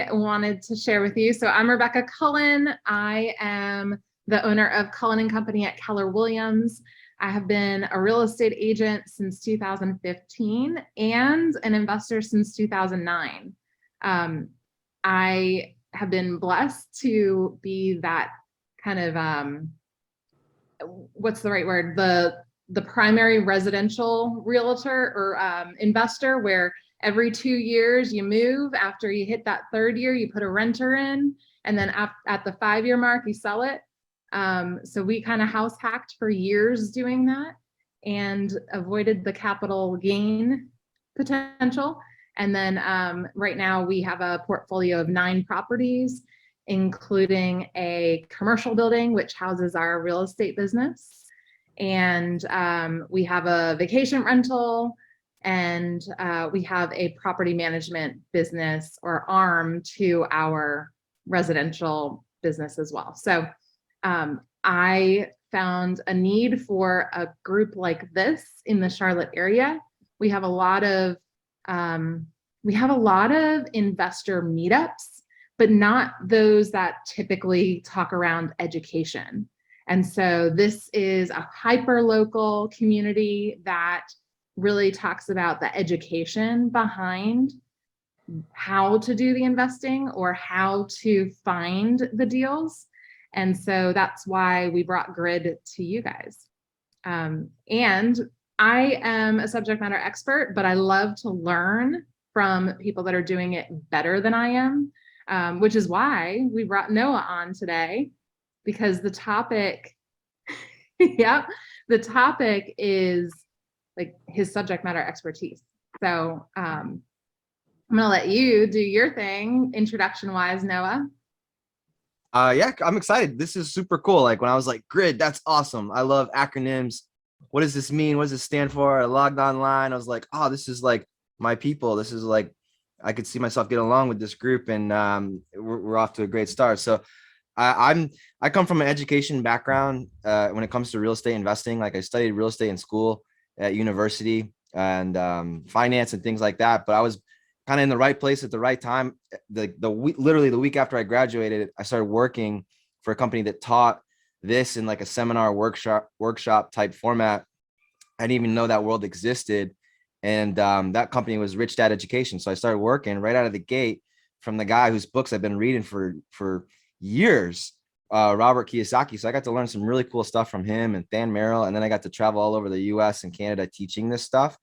I wanted to share with you. So I'm Rebecca Cullen. I am the owner of Cullen Company at Keller Williams. I have been a real estate agent since 2015 and an investor since 2009. I have been blessed to be that kind of, what's the right word? The primary residential realtor or investor, where every 2 years you move. After you hit that third year, you put a renter in, and then at the 5-year mark, you sell it. So we kind of house hacked for years doing that and avoided the capital gain potential. And then right now we have a portfolio of 9 properties, including a commercial building, which houses our real estate business. And we have a vacation rental, and we have a property management business or arm to our residential business as well. So I found a need for a group like this in the Charlotte area. We have a lot of investor meetups, but not those that typically talk around education. And so this is a hyper local community that really talks about the education behind how to do the investing or how to find the deals. And so that's why we brought Grid to you guys. And I am a subject matter expert, but I love to learn from people that are doing it better than I am, which is why we brought Noah on today, because the topic, the topic is like his subject matter expertise. So I'm gonna let you do your thing, introduction wise, Noah. Yeah, I'm excited. This is super cool. Like when I was like, Grid, that's awesome. I love acronyms. What does this mean? What does this stand for? I logged online. I was like, oh, this is like my people. This is like, I could see myself getting along with this group, and we're off to a great start. So I come from an education background when it comes to real estate investing. Like I studied real estate in school at university and finance and things like that. But I was kind of in the right place at the right time. Literally the week after I graduated, I started working for a company that taught this in like a seminar workshop type format. I didn't even know that world existed. And that company was Rich Dad Education. So I started working right out of the gate from the guy whose books I've been reading for years, Robert Kiyosaki. So I got to learn some really cool stuff from him and Than Merrill. And then I got to travel all over the US and Canada teaching this stuff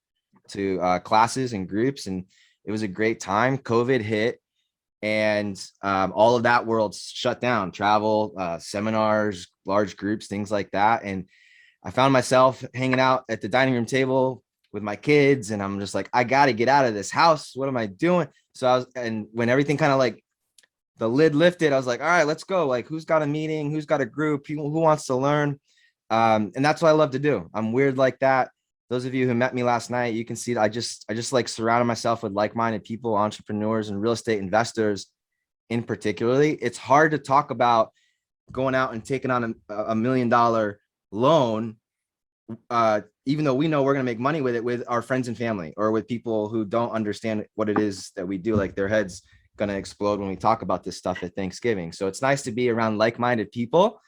to classes and groups. And it was a great time. COVID hit, and all of that world shut down, travel, seminars, large groups, things like that. And I found myself hanging out at the dining room table with my kids, and I'm just like, I got to get out of this house. What am I doing? So when everything kind of like the lid lifted, I was like, all right, let's go. Like, who's got a meeting? Who's got a group? People who wants to learn? And that's what I love to do. I'm weird like that. Those of you who met me last night, you can see that I just like surrounded myself with like-minded people, entrepreneurs, and real estate investors in particularly. It's hard to talk about going out and taking on a $1 million loan, even though we know we're going to make money with it, with our friends and family, or with people who don't understand what it is that we do. Like their heads going to explode when we talk about this stuff at Thanksgiving. So it's nice to be around like-minded people.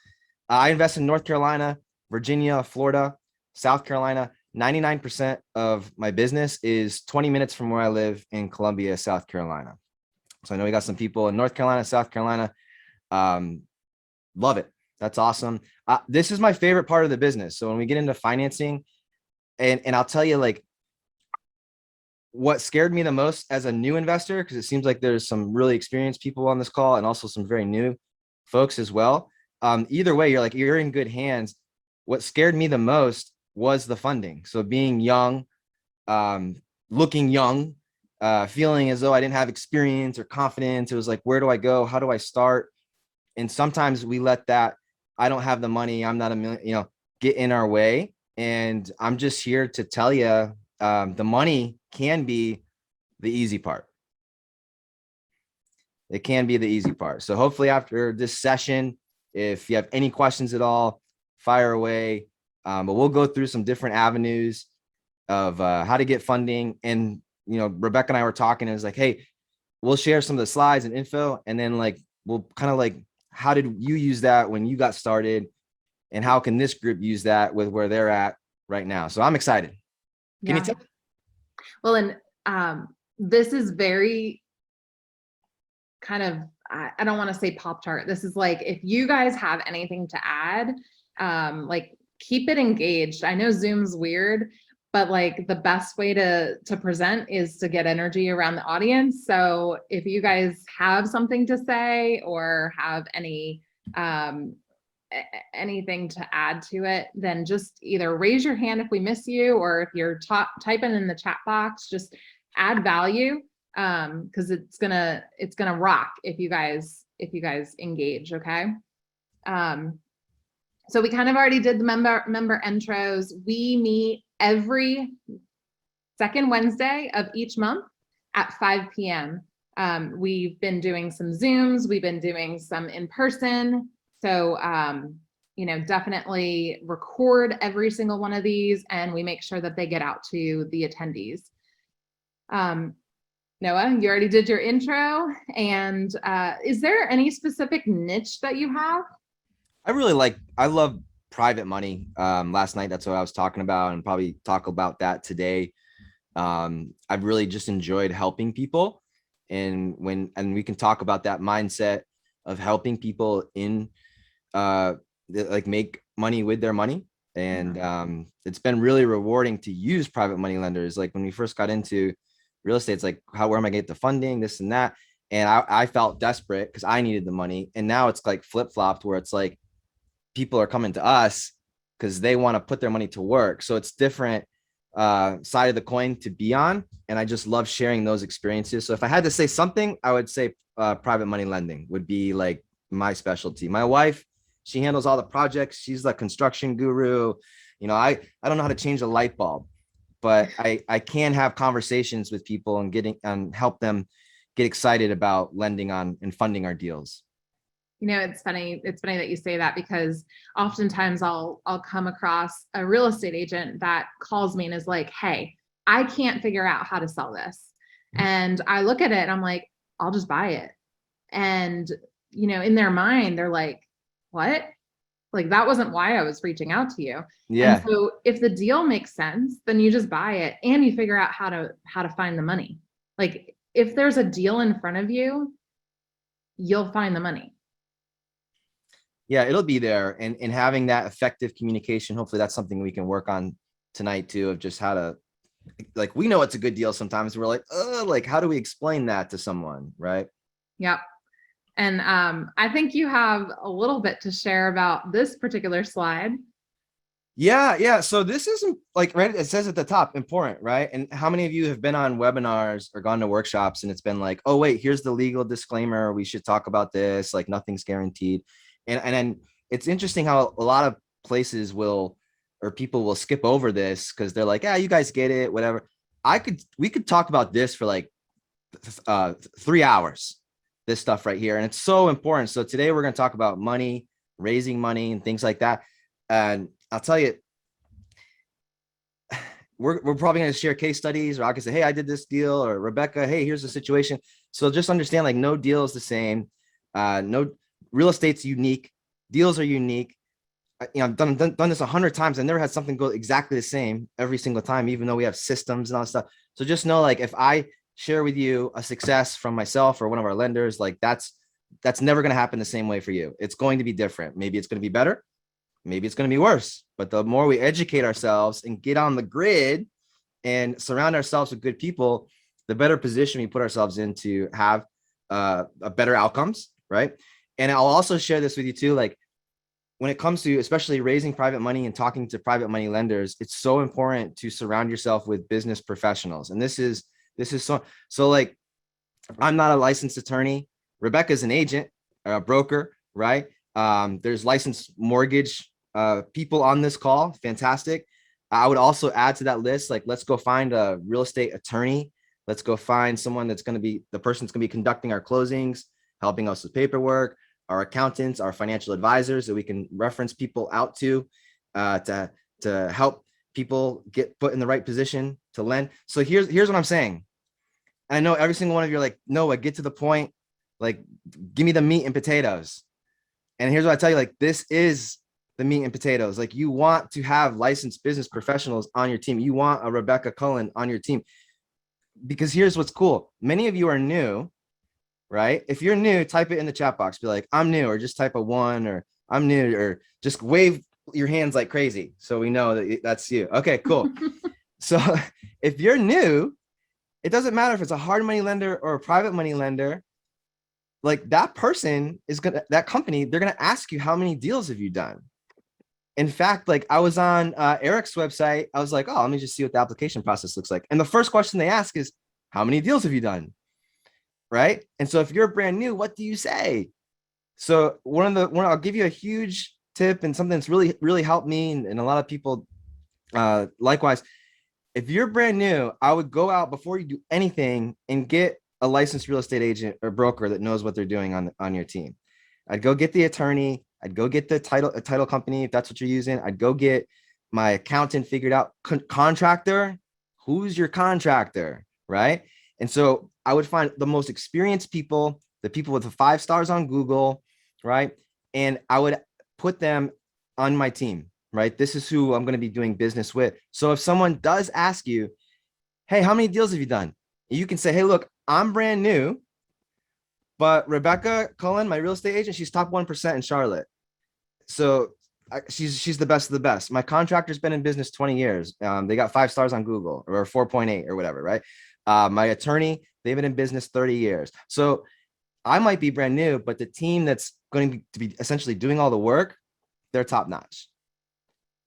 I invest in North Carolina, Virginia, Florida, South Carolina. 99% of my business is 20 minutes from where I live in Columbia, South Carolina. So I know we got some people in North Carolina, South Carolina. Love it. That's awesome. This is my favorite part of the business. So when we get into financing, and I'll tell you, like, what scared me the most as a new investor, because it seems like there's some really experienced people on this call and also some very new folks as well. Either way, you're in good hands. What scared me the most was the funding. So being young, looking young, feeling as though I didn't have experience or confidence. It was like, where do I go? How do I start? And sometimes we let that, I don't have the money, I'm not a million, get in our way. And I'm just here to tell you, the money can be the easy part. It can be the easy part. So hopefully after this session, if you have any questions at all, fire away. But we'll go through some different avenues of how to get funding. And, Rebecca and I were talking, and it was like, hey, we'll share some of the slides and info, and then like we'll kind of like, how did you use that when you got started, and how can this group use that with where they're at right now? So I'm excited. Can you Yeah. tell? Well, and this is very kind of, I don't want to say Pop Tart. This is like, if you guys have anything to add, like keep it engaged. I know Zoom's weird, but like the best way to present is to get energy around the audience. So if you guys have something to say or have any anything to add to it, then just either raise your hand if we miss you, or if you're typing in the chat box, just add value, because it's gonna rock if you guys engage. Okay. So we kind of already did the member intros. We meet every second Wednesday of each month at 5 p.m. We've been doing some Zooms, we've been doing some in person. So, definitely record every single one of these, and we make sure that they get out to the attendees. Noah, you already did your intro. And is there any specific niche that you have? I love private money. Last night, that's what I was talking about, and probably talk about that today. I've really just enjoyed helping people, and we can talk about that mindset of helping people in like make money with their money. And it's been really rewarding to use private money lenders. Like when we first got into real estate, it's like, where am I getting the funding, this and that? And I felt desperate because I needed the money. And now it's like flip-flopped, where it's like people are coming to us because they want to put their money to work. So it's different side of the coin to be on. And I just love sharing those experiences. So if I had to say something, I would say private money lending would be like my specialty. My wife, she handles all the projects. She's the construction guru. I don't know how to change a light bulb, but I can have conversations with people and help them get excited about lending on and funding our deals. It's funny. It's funny that you say that, because oftentimes I'll come across a real estate agent that calls me and is like, "Hey, I can't figure out how to sell this." And I look at it and I'm like, "I'll just buy it." And, in their mind, they're like, "What? Like, that wasn't why I was reaching out to you." And Yeah. so if the deal makes sense, then you just buy it and you figure out how to find the money. Like, if there's a deal in front of you, you'll find the money. Yeah, it'll be there. And having that effective communication, hopefully that's something we can work on tonight too, of just how to, like, we know it's a good deal sometimes. We're like, like, how do we explain that to someone? Right. Yep. And I think you have a little bit to share about this particular slide. Yeah. So this isn't like, right, it says at the top, important, right? And how many of you have been on webinars or gone to workshops and it's been like, oh, wait, here's the legal disclaimer. We should talk about this. Like, nothing's guaranteed. And then it's interesting how a lot of places will, or people will skip over this because they're like, yeah, you guys get it, whatever. We could talk about this for like 3 hours, this stuff right here. And it's so important. So today we're going to talk about money, raising money and things like that. And I'll tell you, we're probably going to share case studies, or I can say, hey, I did this deal, or Rebecca, hey, here's the situation. So just understand, like, no deal is the same. No, real estate's unique. Deals are unique. I've done this 100 times. I never had something go exactly the same every single time, even though we have systems and all that stuff. So just know, like, if I share with you a success from myself or one of our lenders, like that's never going to happen the same way for you. It's going to be different. Maybe it's going to be better. Maybe it's going to be worse. But the more we educate ourselves and get on the grid and surround ourselves with good people, the better position we put ourselves in to have a better outcomes, right? And I'll also share this with you too. Like, when it comes to especially raising private money and talking to private money lenders, it's so important to surround yourself with business professionals. And this is so like, I'm not a licensed attorney. Rebecca's an agent, a broker, right? There's licensed mortgage people on this call. Fantastic. I would also add to that list, like, let's go find a real estate attorney. Let's go find someone that's going to be the person that's going to be conducting our closings, helping us with paperwork, our accountants, our financial advisors that we can reference people out to help people get put in the right position to lend. So here's what I'm saying. And I know every single one of you are like, Noah, get to the point. Like, give me the meat and potatoes. And here's what I tell you, like, this is the meat and potatoes. Like, you want to have licensed business professionals on your team. You want a Rebecca Cullen on your team, because here's what's cool. Many of you are new, right? If you're new, type it in the chat box. Be like, I'm new, or just type a 1, or I'm new, or just wave your hands like crazy, so we know that that's you. Okay, cool. So if you're new, it doesn't matter if it's a hard money lender or a private money lender. Like, that person is gonna, that company, they're gonna ask you, how many deals have you done? In fact, like, I was on Eric's website. I was like, oh, let me just see what the application process looks like. And the first question they ask is, how many deals have you done? Right. And so if you're brand new, what do you say? So I'll give you a huge tip, and something that's really, really helped me and a lot of people likewise. If you're brand new, I would go out before you do anything and get a licensed real estate agent or broker that knows what they're doing on your team. I'd go get the attorney. I'd go get the title company, if that's what you're using. I'd go get my accountant figured out. Contractor, who's your contractor, right? And so I would find the most experienced people, the people with the 5 stars on Google, right? And I would put them on my team, right? This is who I'm going to be doing business with. So if someone does ask you, hey, how many deals have you done? You can say, hey, look, I'm brand new, but Rebecca Cullen, my real estate agent, she's top 1% in Charlotte. So she's the best of the best. My contractor's been in business 20 years. They got 5 stars on Google, or 4.8 or whatever, right? My attorney, they've been in business 30 years. So I might be brand new, but the team that's going to be essentially doing all the work, they're top notch.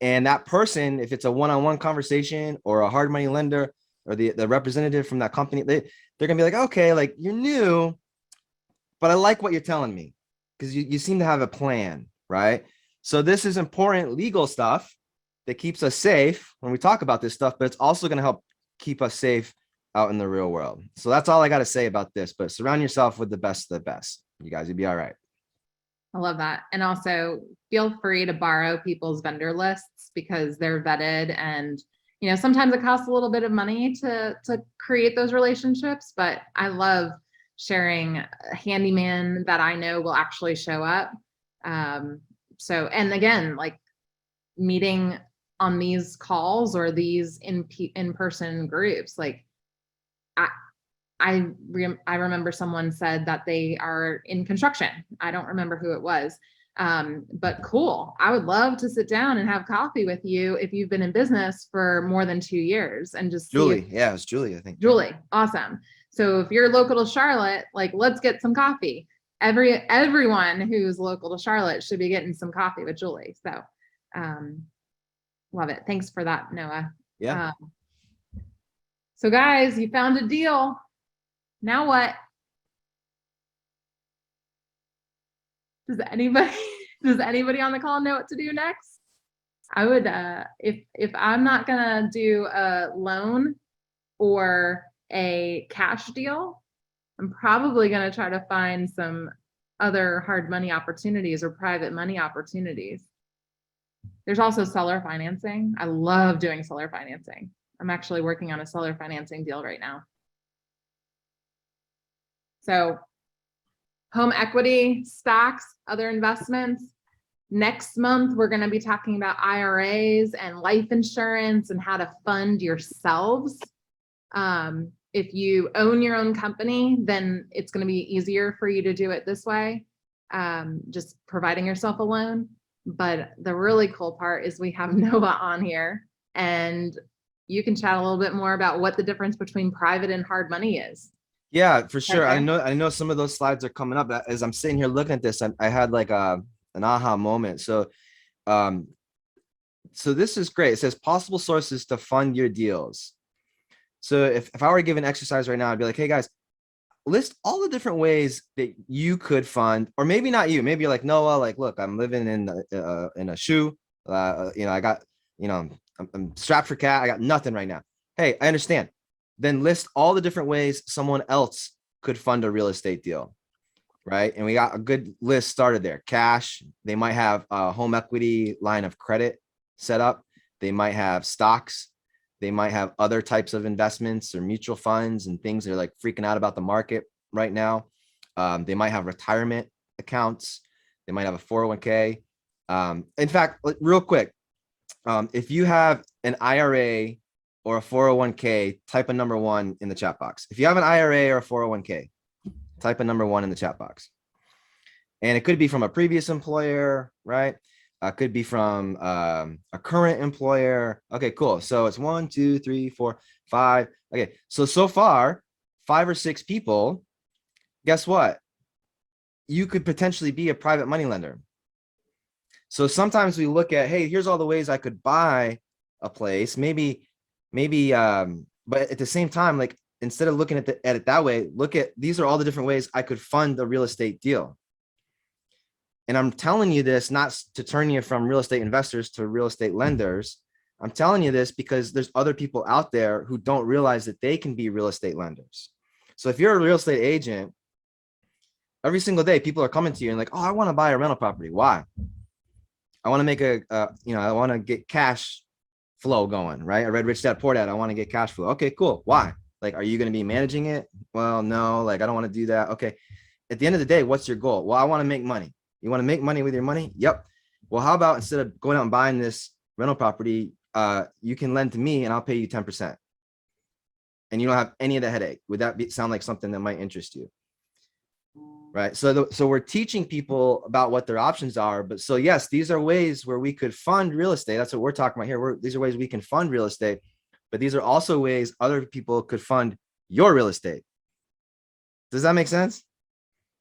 And that person, if it's a one-on-one conversation or a hard money lender or the representative from that company, they're going to be like, okay, like, you're new, but I like what you're telling me, because you seem to have a plan, right? So this is important legal stuff that keeps us safe when we talk about this stuff, but it's also going to help keep us safe out in the real world. So that's all I got to say about this, but surround yourself with the best of the best. You guys, you'll be all right. I love that. And also feel free to borrow people's vendor lists, because they're vetted, and, you know, sometimes it costs a little bit of money to create those relationships, but I love sharing a handyman that I know will actually show up. So, and again, like, meeting on these calls or these in-person groups, like, I remember someone said that they are in construction. I don't remember who it was. But cool. I would love to sit down and have coffee with you if you've been in business for more than 2 years, and just Julie. Yeah, it was Julie, I think. Julie. Awesome. So if you're local to Charlotte, like, let's get some coffee. Everyone who's local to Charlotte should be getting some coffee with Julie. So, love it. Thanks for that, Noah. Yeah. So guys, you found a deal. Now what? Does anybody on the call know what to do next? I would, if I'm not gonna do a loan or a cash deal, I'm probably gonna try to find some other hard money opportunities or private money opportunities. There's also seller financing. I love doing seller financing. I'm actually working on a seller financing deal right now. So home equity, stocks, other investments. Next month, we're going to be talking about IRAs and life insurance and how to fund yourselves. If you own your own company, then it's going to be easier for you to do it this way, just providing yourself a loan. But the really cool part is we have Noah on here, and you can chat a little bit more about what the difference between private and hard money is. Yeah, for sure. Okay. I know some of those slides are coming up. As I'm sitting here looking at this, I had like an aha moment. So this is great. It says possible sources to fund your deals. So if I were to give an exercise right now, I'd be like, hey guys, list all the different ways that you could fund, or maybe not you. Maybe you're like, Noah, like, look, I'm living in a shoe. I got, I'm strapped for cash. I got nothing right now. Hey, I understand. Then list all the different ways someone else could fund a real estate deal, right? And we got a good list started there. Cash, they might have a home equity line of credit set up. They might have stocks. They might have other types of investments or mutual funds and things. They're like freaking out about the market right now. They might have retirement accounts. They might have a 401k. In fact, real quick, if you have an IRA or a 401k, type a number one in the chat box. If you have an IRA or a 401k, type a number one in the chat box. And it could be from a previous employer, right? Could be from a current employer. Okay, cool. So it's 1, 2, 3, 4, 5. Okay, so far, 5 or 6 people. Guess what? You could potentially be a private money lender. So sometimes we look at, hey, here's all the ways I could buy a place. Maybe, but at the same time, like instead of looking at it that way, look at these are all the different ways I could fund a real estate deal. And I'm telling you this not to turn you from real estate investors to real estate lenders. I'm telling you this because there's other people out there who don't realize that they can be real estate lenders. So if you're a real estate agent, every single day people are coming to you and like, oh, I want to buy a rental property. Why? I want to make I want to get cash flow going, right? I read Rich Dad Poor Dad. I want to get cash flow. Okay, cool. Why? Like, are you going to be managing it? Well, no, like, I don't want to do that. Okay. At the end of the day, what's your goal? Well, I want to make money. You want to make money with your money? Yep. Well, how about instead of going out and buying this rental property, you can lend to me and I'll pay you 10%. And you don't have any of the headache. Would that sound like something that might interest you? Right. So we're teaching people about what their options are. But so, yes, these are ways where we could fund real estate. That's what we're talking about here. These are ways we can fund real estate, but these are also ways other people could fund your real estate. Does that make sense?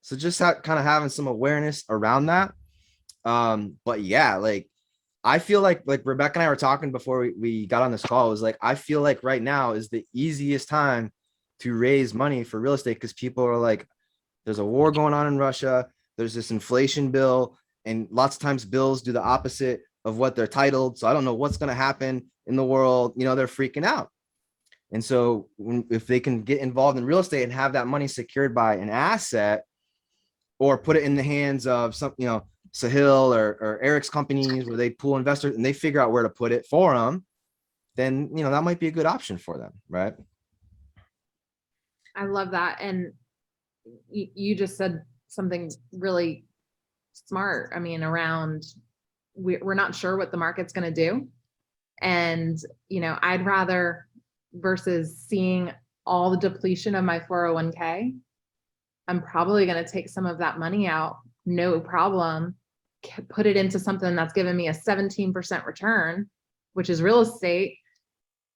So just kind of having some awareness around that. But yeah, like I feel like Rebecca and I were talking before we got on this call. It was like, I feel like right now is the easiest time to raise money for real estate because people are like, there's a war going on in Russia. There's this inflation bill, and lots of times bills do the opposite of what they're titled. So I don't know what's going to happen in the world. You know, they're freaking out. And so if they can get involved in real estate and have that money secured by an asset or put it in the hands of some, Sahil or Eric's companies where they pool investors and they figure out where to put it for them, then, that might be a good option for them. Right. I love that. And you just said something really smart. I mean, around we're not sure what the market's going to do. And, I'd rather versus seeing all the depletion of my 401k, I'm probably going to take some of that money out, no problem, put it into something that's giving me a 17% return, which is real estate.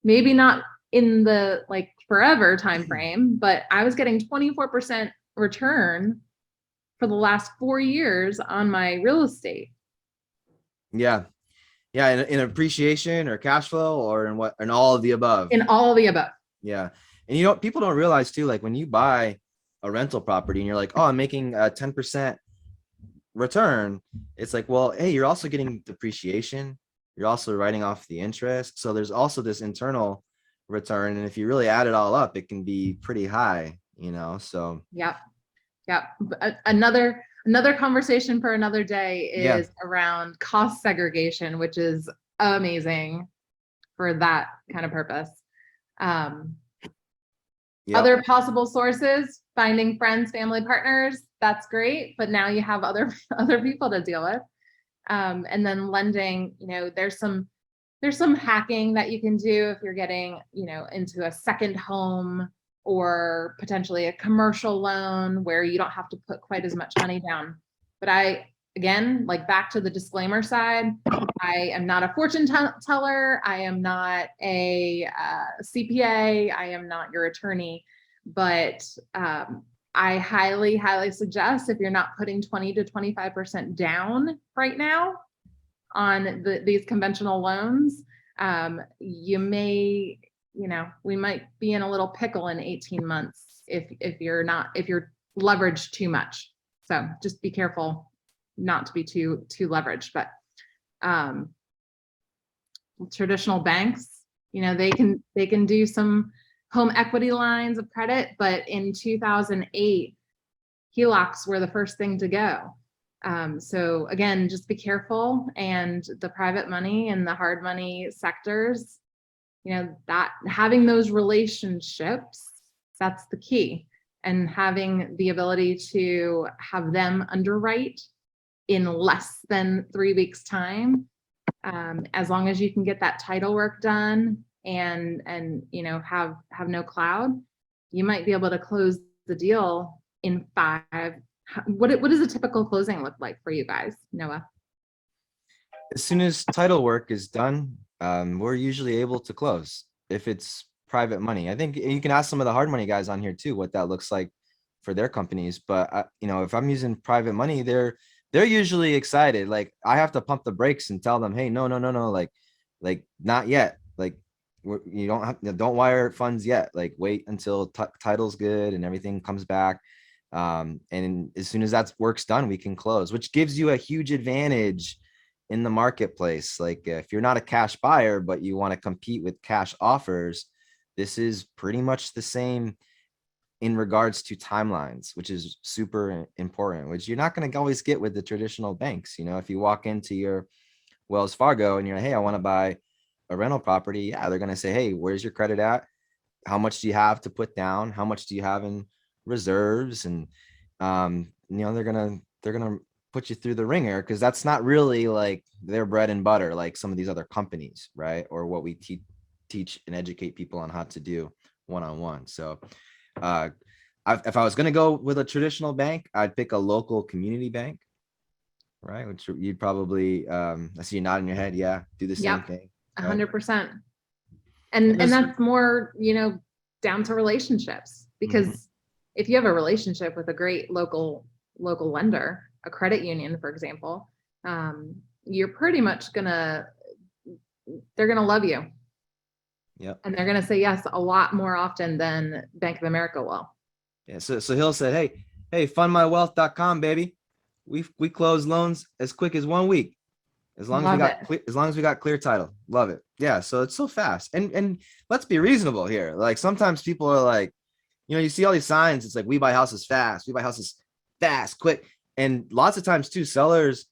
Maybe not in the forever time frame, but I was getting 24% return for the last 4 years on my real estate. Yeah. In appreciation or cash flow or in all of the above. In all of the above. Yeah. And people don't realize too, like when you buy a rental property and you're like, oh, I'm making a 10% return. It's like, well, hey, you're also getting depreciation. You're also writing off the interest. So there's also this internal return. And if you really add it all up, it can be pretty high, so. Yep. Another conversation for another day is around cost segregation, which is amazing for that kind of purpose. Other possible sources, finding friends, family, partners, that's great. But now you have other people to deal with. And then lending, there's some hacking that you can do if you're getting, into a second home or potentially a commercial loan where you don't have to put quite as much money down. But again, back to the disclaimer side, I am not a fortune teller. I am not a CPA. I am not your attorney, but I highly, highly suggest if you're not putting 20 to 25% down right now on these conventional loans, you may, we might be in a little pickle in 18 months if you're leveraged too much. So just be careful not to be too leveraged. But traditional banks, they can do some home equity lines of credit, but in 2008, HELOCs were the first thing to go. So again, just be careful. And the private money and the hard money sectors, that having those relationships, that's the key. And having the ability to have them underwrite in less than 3 weeks time, as long as you can get that title work done and have no cloud, you might be able to close the deal in 5. What does a typical closing look like for you guys, Noah? As soon as title work is done, we're usually able to close if it's private money. I think you can ask some of the hard money guys on here too what that looks like for their companies. But if I'm using private money, they're usually excited. Like I have to pump the brakes and tell them, hey, no, no, no, no, like not yet. Like you don't wire funds yet. Like wait until title's good and everything comes back. And as soon as that work's done, we can close, which gives you a huge advantage in the marketplace. Like if you're not a cash buyer, but you want to compete with cash offers, this is pretty much the same in regards to timelines, which is super important, which you're not going to always get with the traditional banks. If you walk into your Wells Fargo and you're like, hey, I want to buy a rental property. Yeah, they're going to say, hey, where's your credit at? How much do you have to put down? How much do you have in reserves? And they're gonna put you through the ringer, because that's not really like their bread and butter, like some of these other companies, right? Or what we teach and educate people on how to do one-on-one. So if I was going to go with a traditional bank, I'd pick a local community bank, right? Which you'd probably, I see you nodding your head. Yeah. Do the same thing. 100%. And that's more, down to relationships, because if you have a relationship with a great local lender, a credit union, for example, you're pretty much they're going to love you. Yep. And they're going to say yes a lot more often than Bank of America will. Yeah. So Hill said, hey, fundmywealth.com, baby. We close loans as quick as 1 week. As long as we got clear title. Love it. Yeah. So it's so fast. And let's be reasonable here. Like sometimes people are like, you see all these signs. It's like, we buy houses fast. We buy houses fast, quick. And lots of times too, sellers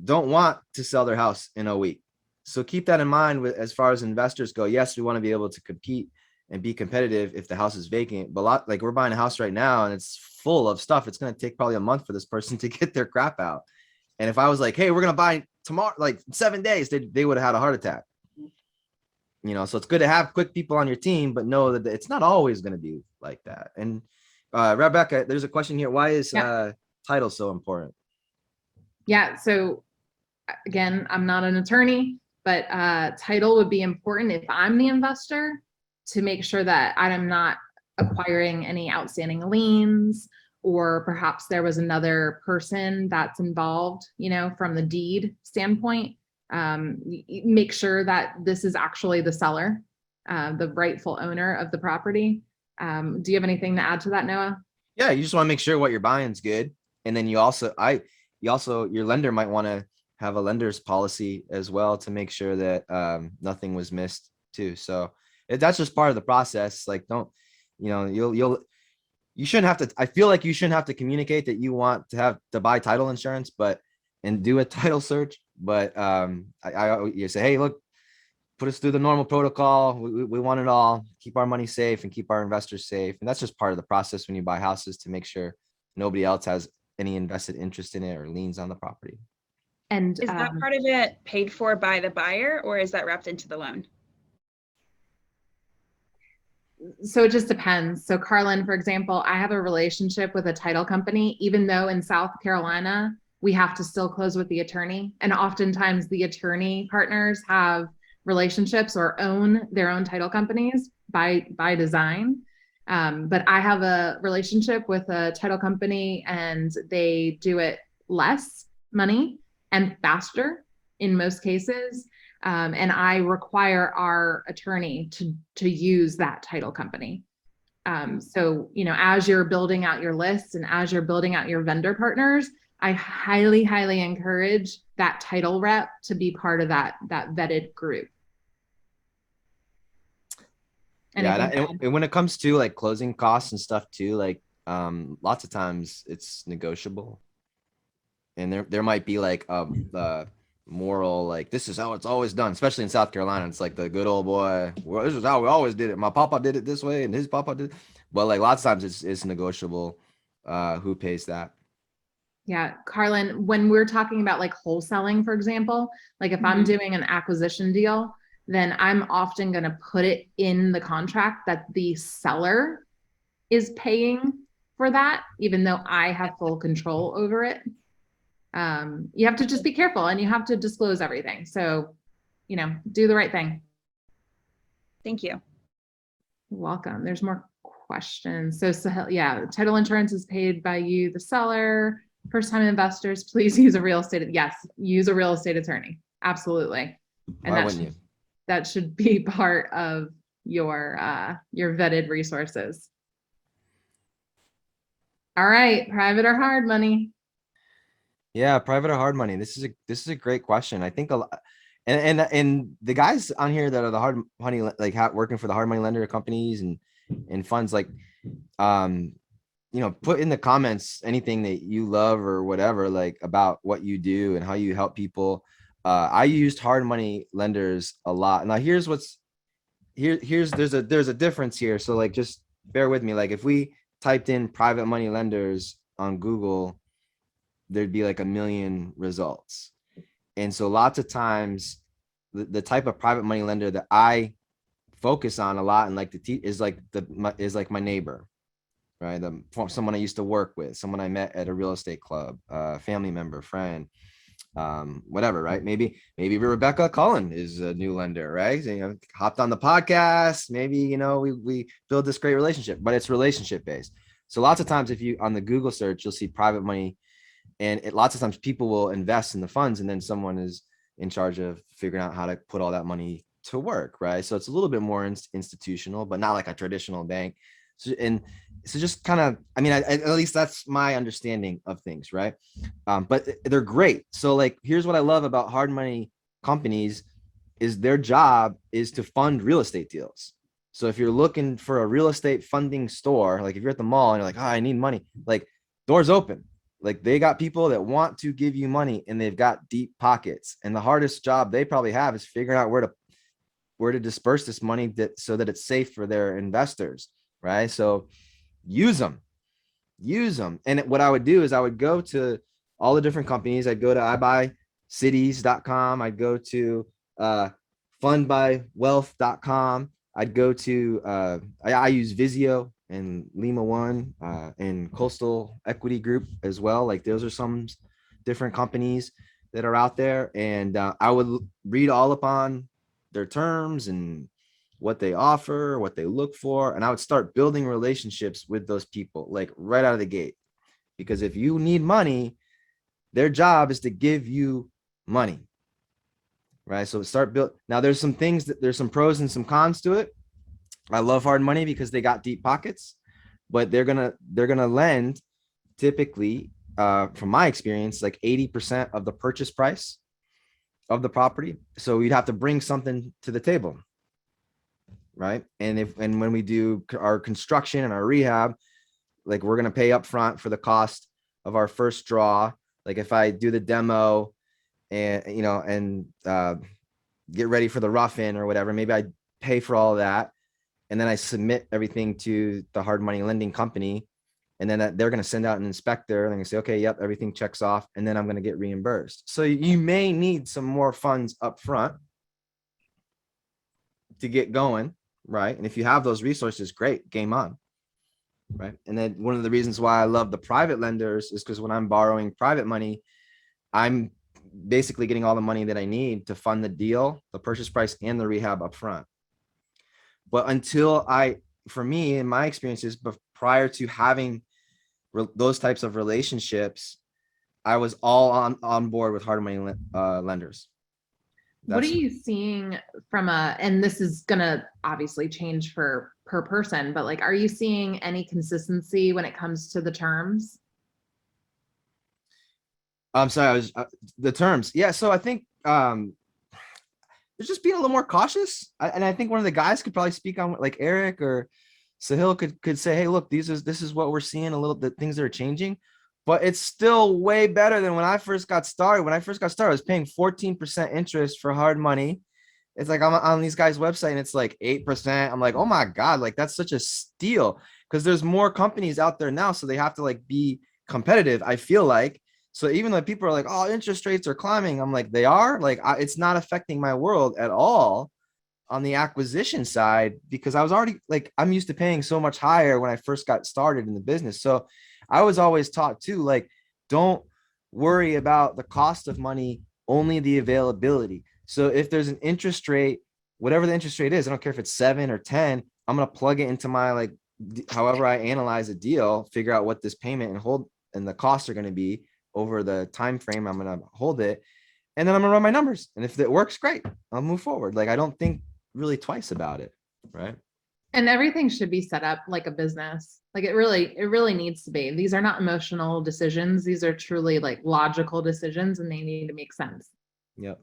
don't want to sell their house in a week. So keep that in mind as far as investors go. Yes, we want to be able to compete and be competitive if the house is vacant. But like we're buying a house right now and it's full of stuff. It's going to take probably a month for this person to get their crap out. And if I was like, hey, we're going to buy tomorrow, like 7 days, they would have had a heart attack. So it's good to have quick people on your team, but know that it's not always going to be like that. And Rebecca, there's a question here. Why is title so important? Yeah. So again, I'm not an attorney, but title would be important if I'm the investor, to make sure that I'm not acquiring any outstanding liens, or perhaps there was another person that's involved, from the deed standpoint. Make sure that this is actually the seller, the rightful owner of the property. Do you have anything to add to that, Noah? Yeah, you just want to make sure what you're buying is good. And then your lender might want to have a lender's policy as well to make sure that nothing was missed too. So that's just part of the process. Like, don't, you shouldn't have to, I feel like you shouldn't have to communicate that you want to buy title insurance, and do a title search. But you say, hey, look, put us through the normal protocol. We want it all, keep our money safe and keep our investors safe. And that's just part of the process when you buy houses, to make sure nobody else has any invested interest in it or liens on the property. And is that part of it paid for by the buyer, or is that wrapped into the loan? So it just depends. So Carlin, for example, I have a relationship with a title company, even though in South Carolina, we have to still close with the attorney. And oftentimes the attorney partners have relationships or own their own title companies by design. But I have a relationship with a title company, and they do it less money and faster in most cases. And I require our attorney to use that title company. So, as you're building out your list and as you're building out your vendor partners, I highly, highly encourage that title rep to be part of that vetted group. And when it comes to like closing costs and stuff too, like lots of times it's negotiable. And there might be like moral, like this is how it's always done, especially in South Carolina. It's like the good old boy, well, this is how we always did it. My papa did it this way and his papa did. But like lots of times it's negotiable who pays that. Yeah, Carlin, when we're talking about like wholesaling, for example, like if I'm Mhm. doing an acquisition deal, then I'm often going to put it in the contract that the seller is paying for that, even though I have full control over it. You have to just be careful and you have to disclose everything. So, do the right thing. Thank you. You're welcome. There's more questions. So, yeah, title insurance is paid by you, the seller. First time investors, please use a real estate. Yes, use a real estate attorney. Absolutely. And Why wouldn't you? that should be part of your vetted resources. All right, private or hard money? Yeah, private or hard money. This is a great question. I think a lot, and the guys on here that are the hard money, like working for the hard money lender companies and funds, like put in the comments anything that you love or whatever, like about what you do and how you help people. I used hard money lenders a lot. Now here's there's a difference here. So like just bear with me. Like if we typed in private money lenders on Google, there'd be like a million results. And so lots of times the type of private money lender that I focus on a lot and like is like my neighbor, right? Someone I used to work with, someone I met at a real estate club, family member, friend, whatever, right? Maybe Rebecca Cullen is a new lender, right? So, hopped on the podcast. Maybe we build this great relationship, but it's relationship based. So lots of times, if you on the Google search, you'll see private money, and lots of times people will invest in the funds, and then someone is in charge of figuring out how to put all that money to work, right? So it's a little bit more institutional, but not like a traditional bank. So just kind of, I mean, at least that's my understanding of things, right? But they're great. So like, here's what I love about hard money companies is their job is to fund real estate deals. So if you're looking for a real estate funding store, like if you're at the mall and you're like, oh, I need money, like doors open. Like they got people that want to give you money and they've got deep pockets. And the hardest job they probably have is figuring out where to disperse this money so that it's safe for their investors, right? So use them. And what I would do is I would go to all the different companies. I'd go to ibuycities.com. I'd go to fundbywealth.com. I'd go to I use Vizio and Lima One and Coastal Equity Group as well. Like those are some different companies that are out there, and I would read all upon their terms and what they offer, what they look for, and I would start building relationships with those people like right out of the gate. Because if you need money, their job is to give you money, right? So start build. Now there's some pros and some cons to it. I love hard money because they got deep pockets, but they're gonna lend typically, from my experience, like 80% of the purchase price of the property. So you'd have to bring something to the table, right? And when we do our construction and our rehab, like we're gonna pay up front for the cost of our first draw. Like if I do the demo and get ready for the rough in or whatever, maybe I pay for all of that, and then I submit everything to the hard money lending company, and then they're going to send out an inspector and they're going to say, okay, yep, everything checks off, and then I'm going to get reimbursed. So you may need some more funds up front to get going, right? And if you have those resources, great, game on, right? And then one of the reasons why I love the private lenders is because when I'm borrowing private money, I'm basically getting all the money that I need to fund the deal, the purchase price, and the rehab up front. But for me, in my experiences, but prior to having those types of relationships, I was all on board with hard money lenders. What are you seeing and this is gonna obviously change per person, but like, are you seeing any consistency when it comes to the terms? I'm sorry, the terms. Yeah, so I think just being a little more cautious. And I think one of the guys could probably speak on, like Eric or Sahil could say, hey, look, this is what we're seeing, the things that are changing. but it's still way better than when I first got started. When I first got started, I was paying 14% interest for hard money. It's like I'm on these guys' website and it's like 8%. I'm like, oh my God, like that's such a steal, because there's more companies out there now. So they have to like be competitive, I feel like. So even though people are like, oh, interest rates are climbing, I'm like, they are like, it's not affecting my world at all on the acquisition side, because I was already like, I'm used to paying so much higher when I first got started in the business. So I was always taught too, like, don't worry about the cost of money, only the availability. So if there's an interest rate, whatever the interest rate is, I don't care if it's 7 or 10, I'm going to plug it into my, like, however I analyze a deal, figure out what this payment and hold and the costs are going to be over the time frame I'm going to hold it. And then I'm going to run my numbers. And if it works, great, I'll move forward. Like, I don't think really twice about it. Right. And everything should be set up like a business. Like it really needs to be. These are not emotional decisions. These are truly like logical decisions, and they need to make sense. Yep.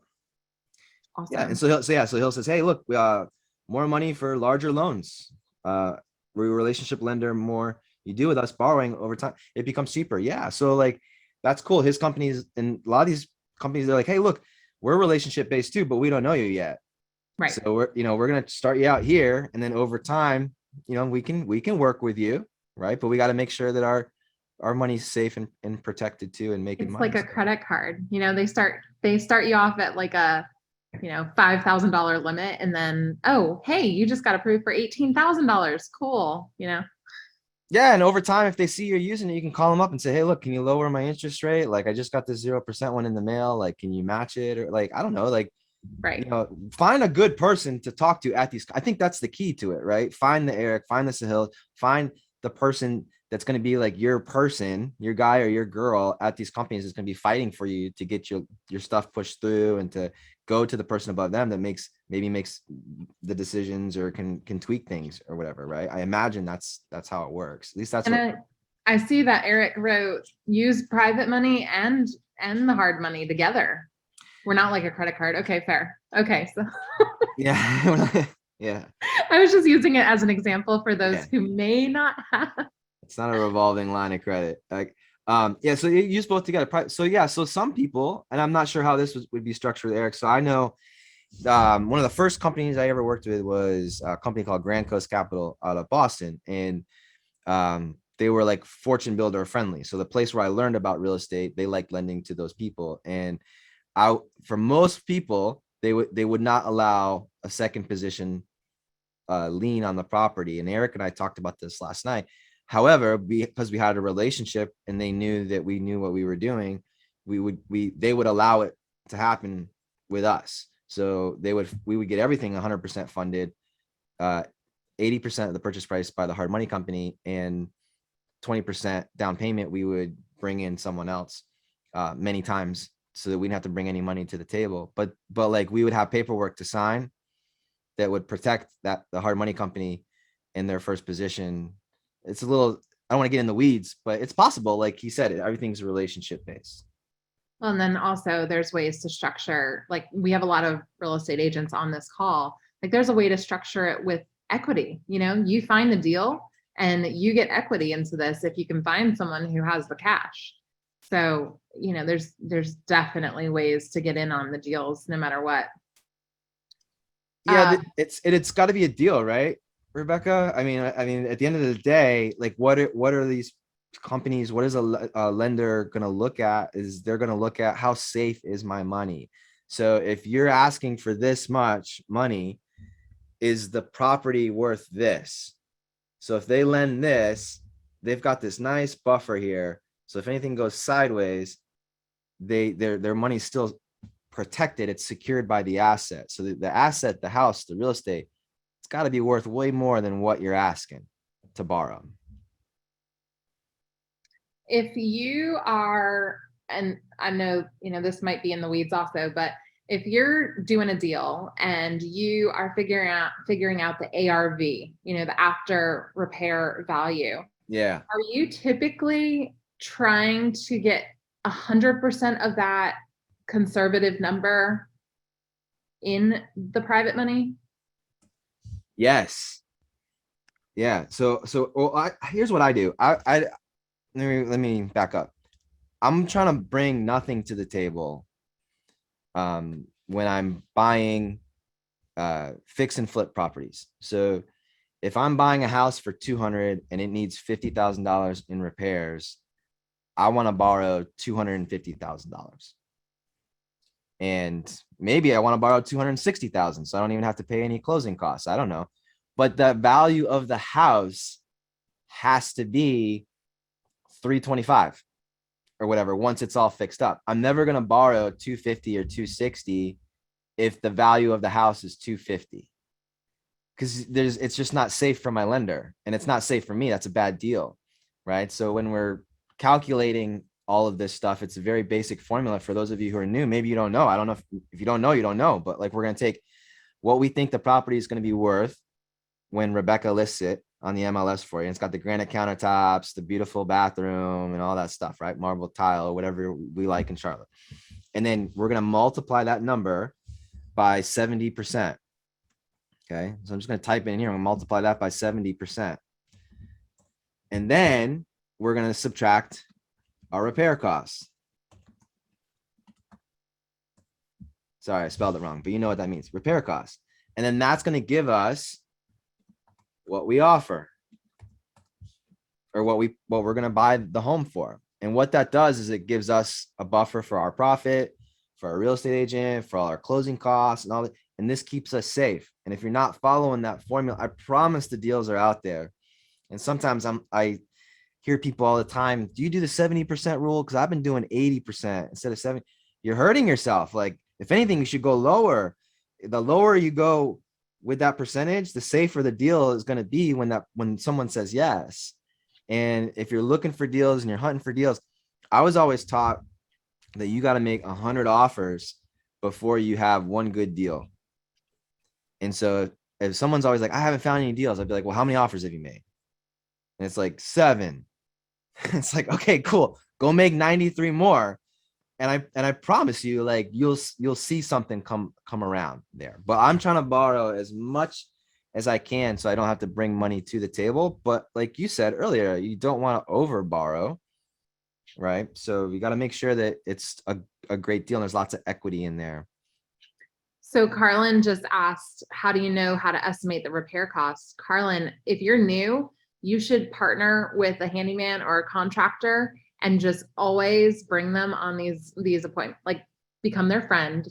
Awesome. Yeah. And so he'll says, hey, look, more money for larger loans. We're a relationship lender. More you do with us borrowing over time, it becomes cheaper. Yeah. So like, that's cool. His companies, and a lot of these companies, they're like, hey, look, we're relationship based too, but we don't know you yet. Right. So we're going to start you out here. And then over time, we can work with you. Right. But we got to make sure that our money's safe and protected too, and making It's money. like a credit card. They start you off at like a, $5,000 limit, and then, oh, hey, you just got approved for $18,000. Cool. Yeah. And over time, if they see you're using it, you can call them up and say, hey, look, can you lower my interest rate? Like, I just got this 0% one in the mail. Like, can you match it? Or like, I don't know, like, right. Find a good person to talk to at these. I think that's the key to it, right? Find the Eric, find the Sahil, find the person that's going to be like your person, your guy or your girl at these companies is going to be fighting for you to get your stuff pushed through, and to go to the person above them that makes the decisions or can tweak things or whatever, right? I imagine that's how it works. At least that's And I see that Eric wrote use private money and the hard money together. We're not like a credit card. Okay, fair. Okay, so yeah. Yeah. I was just using it as an example for those Yeah. who may not have. It's not a revolving line of credit. Like, yeah. So you use both together. So yeah. So some people, and I'm not sure how this would be structured with Eric. So I know, one of the first companies I ever worked with was a company called Grand Coast Capital out of Boston, and they were like fortune builder friendly. So the place where I learned about real estate, they liked lending to those people, and for most people, they would not allow a second position lien on the property. And Eric and I talked about this last night. However, because we had a relationship and they knew that we knew what we were doing, they would allow it to happen with us. So we would get everything 100% funded, 80% of the purchase price by the hard money company, and 20% down payment we would bring in someone else many times, so that we didn't have to bring any money to the table. But like, we would have paperwork to sign that would protect the hard money company in their first position. It's a little, I don't want to get in the weeds, but it's possible. Like he said, everything's relationship based. Well, and then also there's ways to structure, like we have a lot of real estate agents on this call. Like there's a way to structure it with equity. You find the deal and you get equity into this if you can find someone who has the cash. So, there's definitely ways to get in on the deals no matter what. Yeah, it's got to be a deal, right, Rebecca? I mean, at the end of the day, like, what are these companies? What is a lender going to look at? They're going to look at how safe is my money. So if you're asking for this much money, is the property worth this? So if they lend this, they've got this nice buffer here. So if anything goes sideways, their money's still protected. It's secured by the asset. So the asset, the house, the real estate, it's got to be worth way more than what you're asking to borrow. If you are, and I know, this might be in the weeds also, but if you're doing a deal and you are figuring out the ARV, the after repair value. Yeah. Are you typically trying to get 100% of that conservative number in the private money? Yes. Yeah. So here's what I do. Let me back up. I'm trying to bring nothing to the table when I'm buying fix and flip properties. So if I'm buying a house for 200 and it needs $50,000 in repairs, I want to borrow $250,000. And maybe I want to borrow 260,000, so I don't even have to pay any closing costs. I don't know. But the value of the house has to be 325 or whatever once it's all fixed up. I'm never going to borrow 250 or 260 if the value of the house is 250, because it's just not safe for my lender, and it's not safe for me. That's a bad deal, right? So when we're calculating all of this stuff, it's a very basic formula. For those of you who are new, maybe you don't know. I don't know if you don't know, you don't know, but like, we're going to take what we think the property is going to be worth when Rebecca lists it on the MLS for you. And it's got the granite countertops, the beautiful bathroom, and all that stuff, right? Marble tile, whatever we like in Charlotte. And then we're going to multiply that number by 70%. Okay. So I'm just going to type in here and multiply that by 70%. And then we're going to subtract our repair costs. Sorry, I spelled it wrong, but you know what that means. Repair costs. And then that's going to give us what we offer, or what we're going to buy the home for. And what that does is it gives us a buffer for our profit, for our real estate agent, for all our closing costs and all that. And this keeps us safe. And if you're not following that formula, I promise the deals are out there. And sometimes I hear people all the time, do you do the 70% rule? Because I've been doing 80% instead of 70. You're hurting yourself. Like, if anything, you should go lower. The lower you go with that percentage, the safer the deal is going to be when someone says yes. And if you're looking for deals and you're hunting for deals, I was always taught that you got to make 100 offers before you have one good deal. And so if someone's always like, I haven't found any deals, I'd be like, well, how many offers have you made? And it's like 7. It's like, okay, cool. Go make 93 more. And I promise you, like, you'll see something come around there. But I'm trying to borrow as much as I can so I don't have to bring money to the table. But like you said earlier, you don't want to over borrow, right? So you got to make sure that it's a great deal and there's lots of equity in there. So Carlin just asked, how do you know how to estimate the repair costs? Carlin, if you're new, you should partner with a handyman or a contractor and just always bring them on these appointments, like become their friend,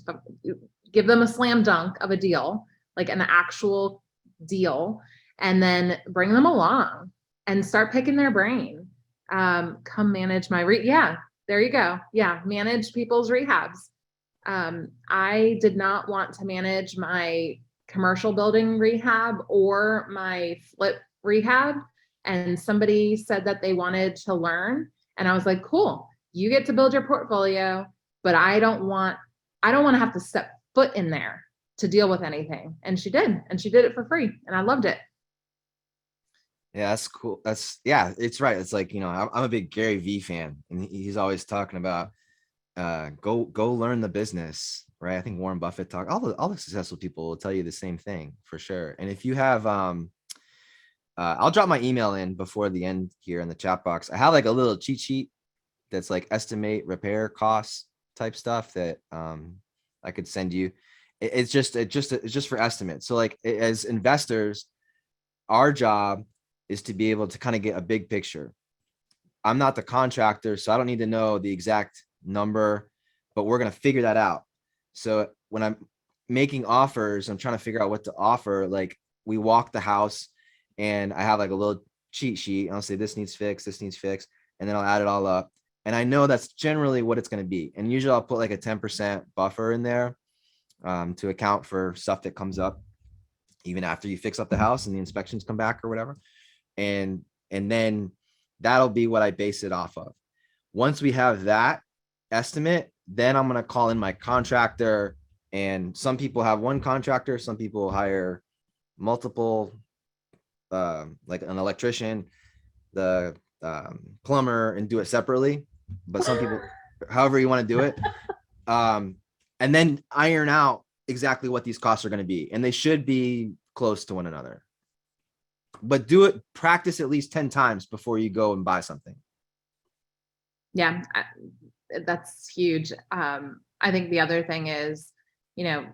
give them a slam dunk of a deal, like an actual deal, and then bring them along and start picking their brain. Come manage my yeah, there you go. Yeah, manage people's rehabs. I did not want to manage my commercial building rehab or my flip rehab. And somebody said that they wanted to learn. And I was like, cool, you get to build your portfolio, but I don't want to have to step foot in there to deal with anything. And she did it for free. And I loved it. Yeah, that's cool. Yeah, it's right. It's like, I'm a big Gary Vee fan, and he's always talking about go learn the business, right? I think Warren Buffett talk, all the successful people will tell you the same thing for sure. And if you have I'll drop my email in before the end here in the chat box. I have like a little cheat sheet that's like estimate repair costs type stuff that I could send you. It's just for estimates. So like, as investors, our job is to be able to kind of get a big picture. I'm not the contractor, so I don't need to know the exact number, but we're going to figure that out. So when I'm making offers, I'm trying to figure out what to offer. Like, we walk the house and I have like a little cheat sheet, and I'll say, this needs fixed, and then I'll add it all up. And I know that's generally what it's going to be. And usually I'll put like a 10% buffer in there to account for stuff that comes up even after you fix up the house and the inspections come back or whatever. And then that'll be what I base it off of. Once we have that estimate, then I'm going to call in my contractor. And some people have one contractor, some people hire multiple, like an electrician, the plumber, and do it separately. But some people, however you want to do it, and then iron out exactly what these costs are going to be. And they should be close to one another. But practice at least 10 times before you go and buy something. Yeah. that's huge. I think the other thing is, you know,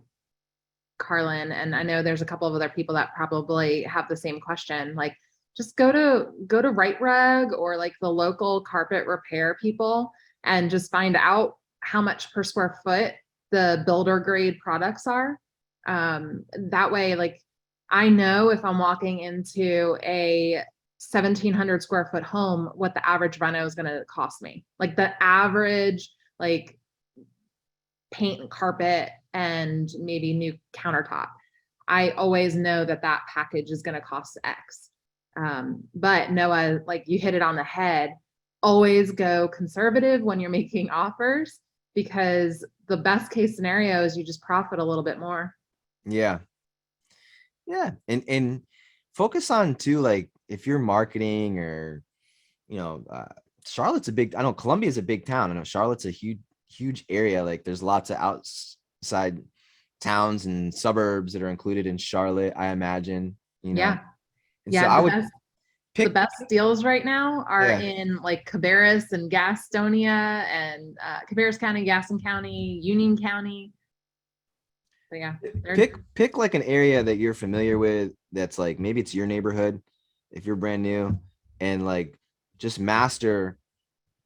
Carlin, and I know there's a couple of other people that probably have the same question, like just go to Right Rug or like the local carpet repair people and just find out how much per square foot the builder grade products are. That way, like I know if I'm walking into a 1,700 square foot home, what the average reno is going to cost me. Like the average, like paint and carpet and maybe new countertop. I always know that that package is going to cost X. But Noah, like you hit it on the head, always go conservative when you're making offers, because the best case scenario is you just profit a little bit more. Yeah. Yeah. And focus on too, like if you're marketing or, Charlotte's a big, I know Columbia's a big town. I know Charlotte's a huge area. Like there's lots of outside towns and suburbs that are included in Charlotte, I imagine, Yeah. And Yeah. so I would the pick, best deals right now are Yeah. in like Cabarrus and Gastonia and Cabarrus County, Gaston County, Union County. So yeah, pick like an area that you're familiar with. That's like, maybe it's your neighborhood if you're brand new, and like just master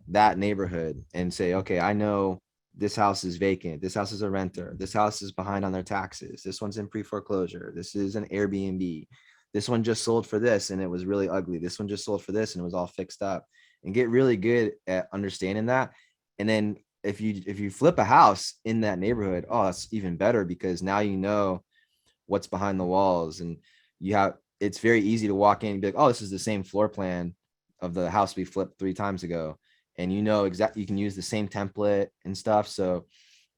that neighborhood and say, okay, I know this house is vacant. This house is a renter. This house is behind on their taxes. This one's in pre-foreclosure. This is an Airbnb. This one just sold for this and it was really ugly. This one just sold for this and it was all fixed up. And get really good at understanding that. And then if you flip a house in that neighborhood, oh, that's even better, because now you know what's behind the walls, and it's very easy to walk in and be like, oh, this is the same floor plan of the house we flipped 3 times ago. And exactly, you can use the same template and stuff. So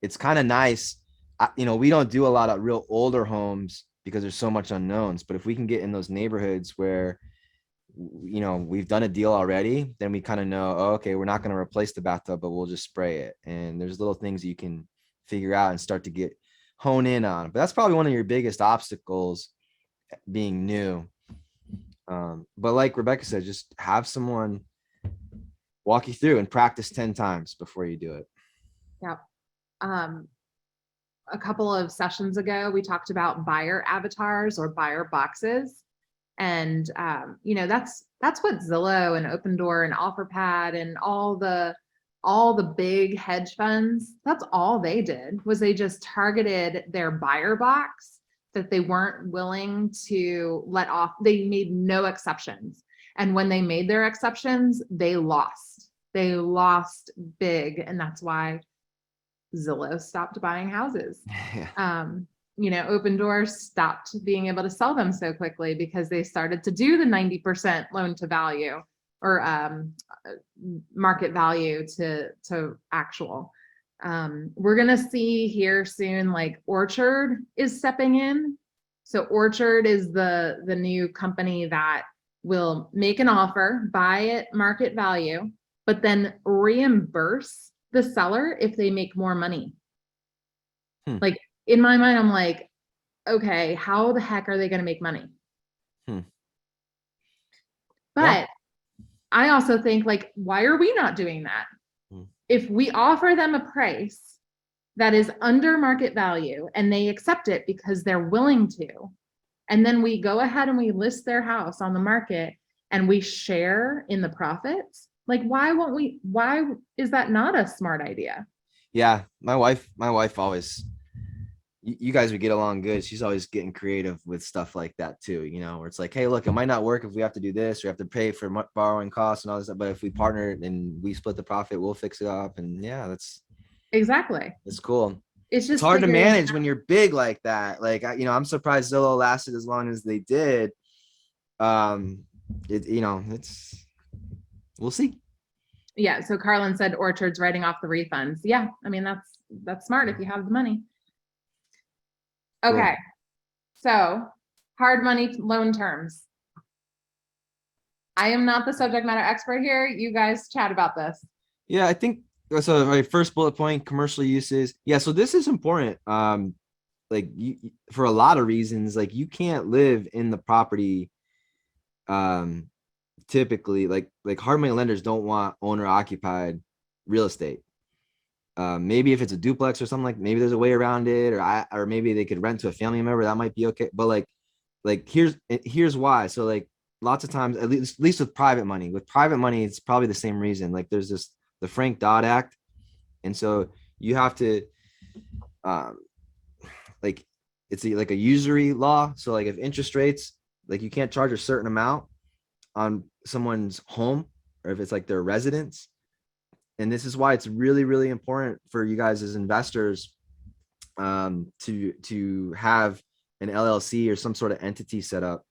it's kind of nice. We don't do a lot of real older homes because there's so much unknowns, but if we can get in those neighborhoods where, we've done a deal already, then we kind of know, oh, okay, we're not going to replace the bathtub, but we'll just spray it. And there's little things you can figure out and start to hone in on. But that's probably one of your biggest obstacles, being new. But like Rebecca said, just have someone walk you through and practice 10 times before you do it. yeah. A couple of sessions ago, we talked about buyer avatars or buyer boxes. And, that's what Zillow and Open Door and OfferPad and all the big hedge funds, that's all they did, was they just targeted their buyer box that they weren't willing to let off. They made no exceptions. And when they made their exceptions, they lost big. And that's why Zillow stopped buying houses. Yeah. Open Door stopped being able to sell them so quickly because they started to do the 90% loan to value or market value to actual. We're going to see here soon, like Orchard is stepping in. So Orchard is the new company that will make an offer, buy it market value, but then reimburse the seller if they make more money. Like in my mind, I'm like, okay, how the heck are they going to make money? But I also think, like, why are we not doing that? If we offer them a price that is under market value and they accept it because they're willing to, and then we go ahead and we list their house on the market and we share in the profits, like, why is that not a smart idea? Yeah. My wife always, you guys would get along good. She's always getting creative with stuff like that too, where it's like, hey, look, it might not work if we have to do this or have to pay for borrowing costs and all this stuff, but if we partner and we split the profit, we'll fix it up. And yeah, that's cool. It's hard to manage when you're big like that. Like, I'm surprised Zillow lasted as long as they did. We'll see. Yeah. So Carlin said Orchard's writing off the refunds. Yeah. I mean, that's smart if you have the money. Okay. Cool. So hard money loan terms. I am not the subject matter expert here. You guys chat about this. Yeah, I think so. My first bullet point, commercial uses. Yeah. So this is important. Like for a lot of reasons, like you can't live in the property. Typically like hard money lenders don't want owner occupied real estate. Maybe if it's a duplex or something, like maybe there's a way around it, or maybe they could rent to a family member. That might be okay. But like here's why. So like lots of times, at least with private money, it's probably the same reason. Like there's the Frank Dodd Act, and so you have to um like like a usury law. So like if interest rates, like you can't charge a certain amount on someone's home, or if it's like their residence. And this is why it's really, really important for you guys as investors to have an LLC or some sort of entity set up,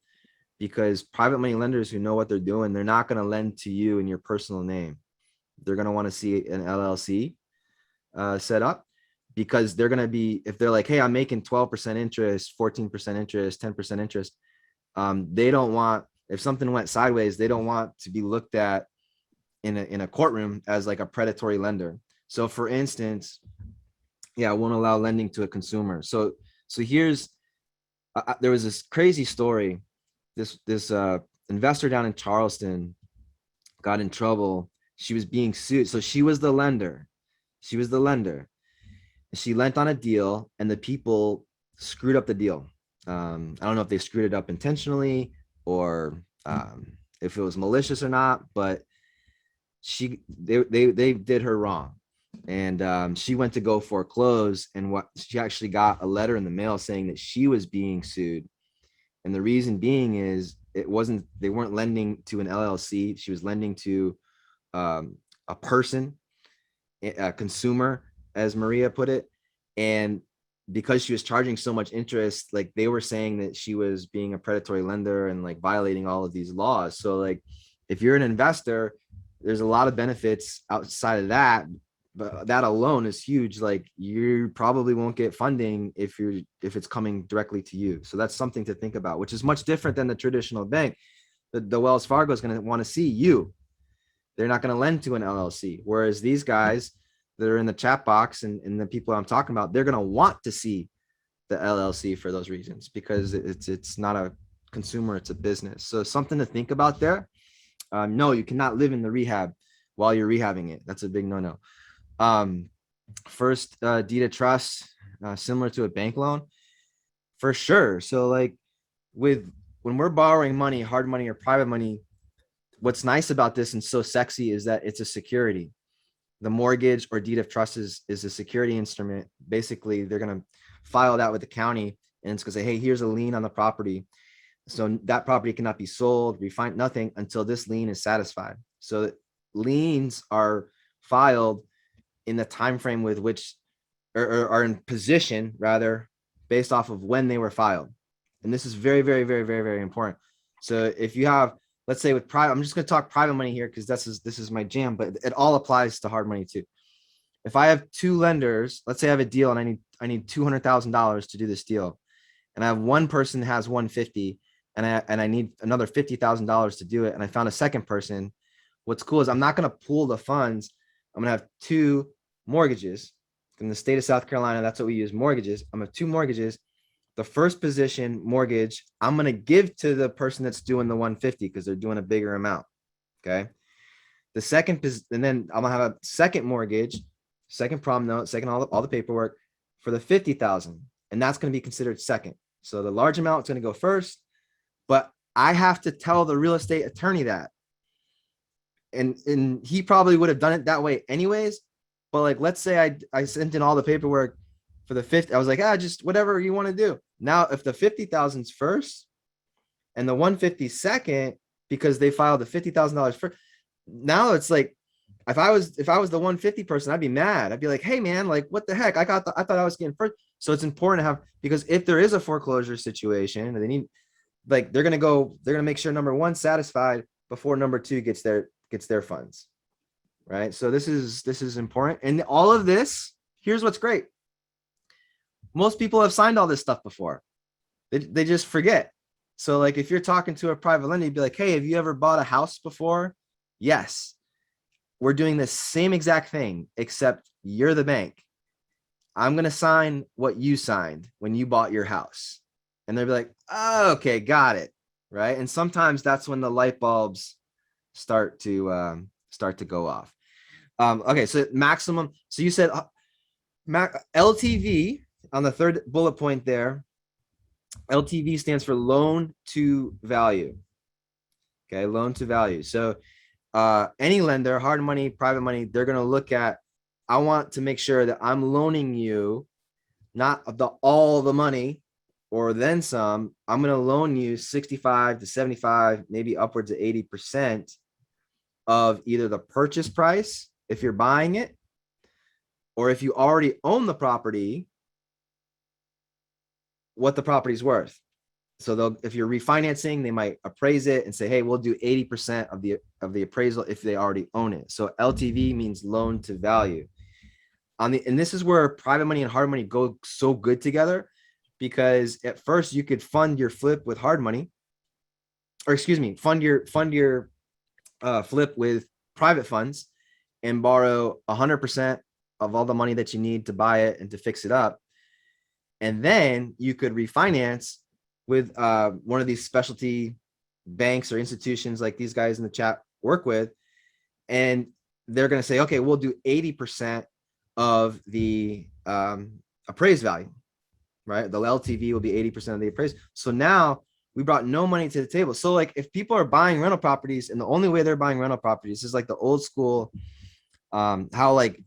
because private money lenders who know what they're doing, they're not going to lend to you in your personal name. They're going to want to see an LLC set up, because they're going to be, if they're like, hey, I'm making 12% interest, 14% interest, 10% interest, they don't want, if something went sideways, they don't want to be looked at in a courtroom as like a predatory lender. So for instance, I won't allow lending to a consumer. So here's there was this crazy story. This investor down in Charleston got in trouble. She was being sued. So she was the lender. She lent on a deal, and the people screwed up the deal. I don't know if they screwed it up intentionally, or if it was malicious or not, but they did her wrong. And she went to go foreclose, and she actually got a letter in the mail saying that she was being sued. And the reason being is they weren't lending to an LLC. She was lending to a person, a consumer, as Maria put it. And because she was charging so much interest, like they were saying that she was being a predatory lender and like violating all of these laws. So like if you're an investor, there's a lot of benefits outside of that, but that alone is huge. Like you probably won't get funding if it's coming directly to you. So that's something to think about, which is much different than the traditional bank. The Wells Fargo is going to want to see you. They're not going to lend to an LLC. Whereas these guys that are in the chat box and the people I'm talking about, they're going to want to see the LLC for those reasons, because it's not a consumer, it's a business. So something to think about there. No, you cannot live in the rehab while you're rehabbing it. That's a big no-no. First deed of trust, similar to a bank loan, for sure. So like when we're borrowing money, hard money or private money, what's nice about this and so sexy is that it's a security. The mortgage or deed of trust is a security instrument. Basically, they're going to file that with the county, and it's going to say, hey, here's a lien on the property. So that property cannot be sold, refined, nothing until this lien is satisfied. So liens are filed in the time frame with which, or are in position rather, based off of when they were filed. And this is very, very, very, very, very important. So if you have, let's say with private, I'm just going to talk private money here because this is my jam, but it all applies to hard money too. If I have two lenders, let's say I have a deal and I need $200,000 to do this deal, and I have one person that has 150, and I need another $50,000 to do it, and I found a second person. What's cool is I'm not going to pool the funds. I'm going to have two mortgages in the state of South Carolina. That's what we use, mortgages. I'm going to have two mortgages. The first position mortgage, I'm going to give to the person that's doing the 150 because they're doing a bigger amount. Okay. The second, and then I'm going to have a second mortgage, second prom note, second all the paperwork for the 50,000. And that's going to be considered second. So the large amount is going to go first, but I have to tell the real estate attorney that. And he probably would have done it that way anyways. But like, let's say I sent in all the paperwork for the 50. I was like, just whatever you want to do. Now, if the 50,000's first and the 150 second, because they filed the $50,000 first, now it's like, if I was the 150 person, I'd be mad. I'd be like, hey man, like what the heck? I thought I was getting first. So it's important to have, because if there is a foreclosure situation, they need, like, they're going to make sure number one satisfied before number two gets their funds. Right. So this is important. And all of this, here's what's great. Most people have signed all this stuff before. They just forget. So like if you're talking to a private lender, you'd be like, hey, have you ever bought a house before? Yes. We're doing the same exact thing, except you're the bank. I'm going to sign what you signed when you bought your house. And they'll be like, oh, okay, got it. Right. And sometimes that's when the light bulbs start to go off. Okay. So maximum. So you said LTV on the third bullet point there. LTV stands for loan to value. Okay, loan to value. So any lender, hard money, private money, they're going to look at, I want to make sure that I'm loaning you not all the money or then some. I'm going to loan you 65 to 75, maybe upwards of 80% of either the purchase price if you're buying it, or if you already own the property, what the property's worth. So if you're refinancing, they might appraise it and say, hey, we'll do 80% of the appraisal if they already own it. So LTV means loan to value. And this is where private money and hard money go so good together, because at first you could fund your flip with hard money, or excuse me, fund your flip with private funds and borrow 100% of all the money that you need to buy it and to fix it up. And then you could refinance with one of these specialty banks or institutions like these guys in the chat work with. And they're going to say, okay, we'll do 80% of the appraised value, right? The LTV will be 80% of the appraised. So now we brought no money to the table. So like if people are buying rental properties and the only way they're buying rental properties is like the old school, how like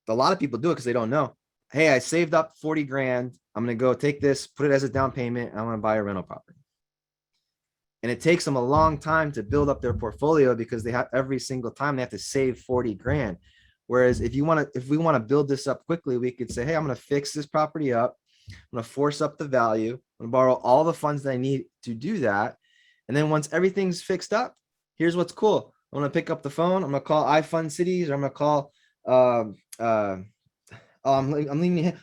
a lot of people do it because they don't know. Hey, I saved up 40 grand. I'm going to go take this, put it as a down payment. And I'm going to buy a rental property. And it takes them a long time to build up their portfolio because they have every single time they have to save 40 grand. Whereas if we want to build this up quickly, we could say, hey, I'm going to fix this property up. I'm going to force up the value. I'm going to borrow all the funds that I need to do that. And then once everything's fixed up, here's what's cool. I'm going to pick up the phone. I'm going to call iFund Cities, or I'm going to call, I'm leaving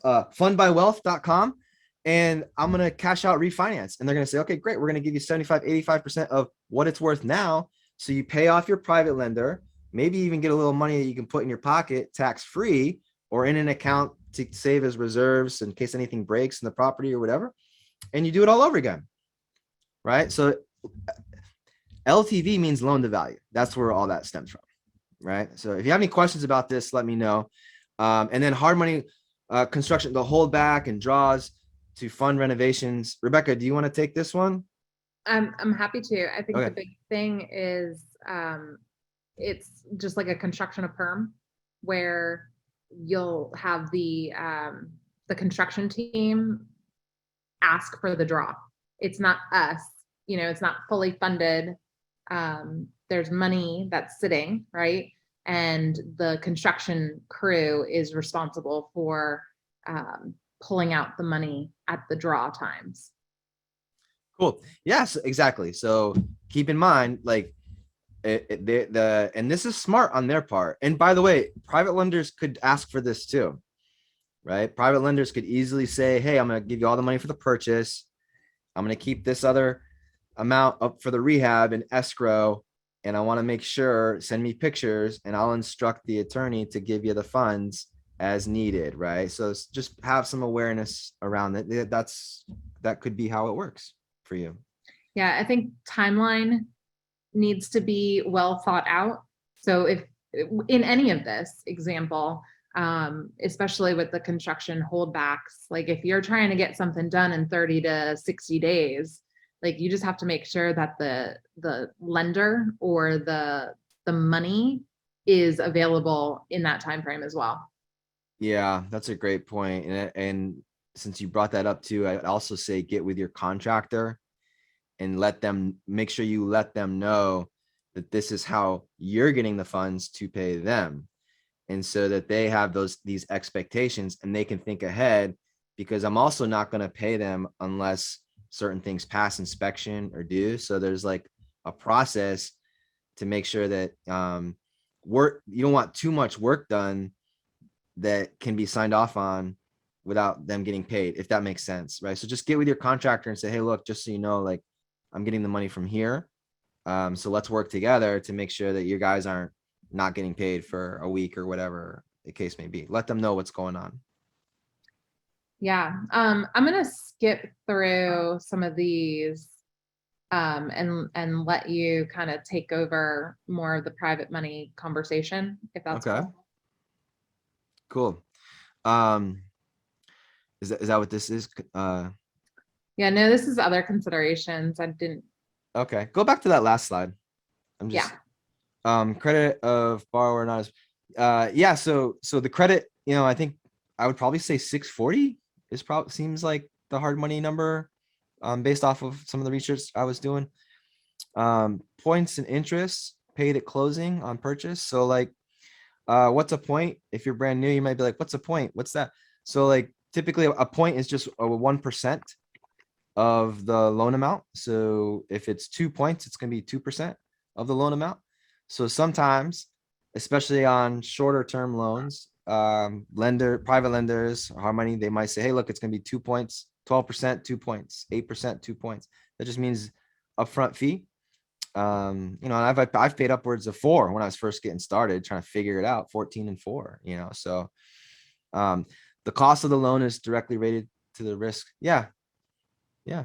fundbywealth.com, and I'm going to cash out refinance. And they're going to say, okay, great. We're going to give you 75, 85% of what it's worth now. So you pay off your private lender, maybe even get a little money that you can put in your pocket tax free or in an account to save as reserves in case anything breaks in the property or whatever. And you do it all over again. Right. So LTV means loan to value. That's where all that stems from. Right. So if you have any questions about this, let me know. And then hard money construction, the hold back and draws to fund renovations. Rebecca, do you want to take this one? I'm happy to. I think Okay. the big thing is it's just like a construction of perm, where you'll have the construction team ask for the draw. It's not us, it's not fully funded. There's money that's sitting, right? And the construction crew is responsible for pulling out the money at the draw times. Cool. Yes, exactly. So keep in mind, like and this is smart on their part. And by the way, private lenders could ask for this too, right? Private lenders could easily say, hey, I'm going to give you all the money for the purchase. I'm going to keep this other amount up for the rehab and escrow. And I want to make sure, send me pictures and I'll instruct the attorney to give you the funds as needed. Right. So just have some awareness around it. That could be how it works for you. Yeah. I think timeline needs to be well thought out. So if in any of this example, especially with the construction holdbacks, like if you're trying to get something done in 30 to 60 days, like you just have to make sure that the lender or the money is available in that time frame as well. Yeah, that's a great point. And since you brought that up too, I'd also say get with your contractor and make sure you let them know that this is how you're getting the funds to pay them. And so that they have these expectations and they can think ahead, because I'm also not going to pay them unless certain things pass inspection or do. So there's like a process to make sure that you don't want too much work done that can be signed off on without them getting paid, if that makes sense. Right. So just get with your contractor and say, hey, look, just so you know, like I'm getting the money from here. So let's work together to make sure that you guys aren't not getting paid for a week or whatever the case may be. Let them know what's going on. Yeah. I'm going to skip through some of these and let you kind of take over more of the private money conversation, if that's okay. Cool. Um, is that what this is? Yeah, no, this is other considerations. I didn't, Okay, go back to that last slide. I'm yeah. just credit of borrower not as yeah, so the credit, I think I would probably say 640 is probably seems like the hard money number, based off of some of the research I was doing. Points and interest paid at closing on purchase. So like, what's a point? If you're brand new, you might be like, what's a point? What's that? So like typically a point is just a 1% of the loan amount. So if it's 2 points, it's going to be 2% of the loan amount. So sometimes, especially on shorter term loans, private lenders, hard money, they might say, hey, look, it's going to be 2 points, 12%, 2 points, 8%, 2 points. That just means upfront fee. And I've paid upwards of 4 when I was first getting started, trying to figure it out, 14 and 4, so the cost of the loan is directly rated to the risk. Yeah,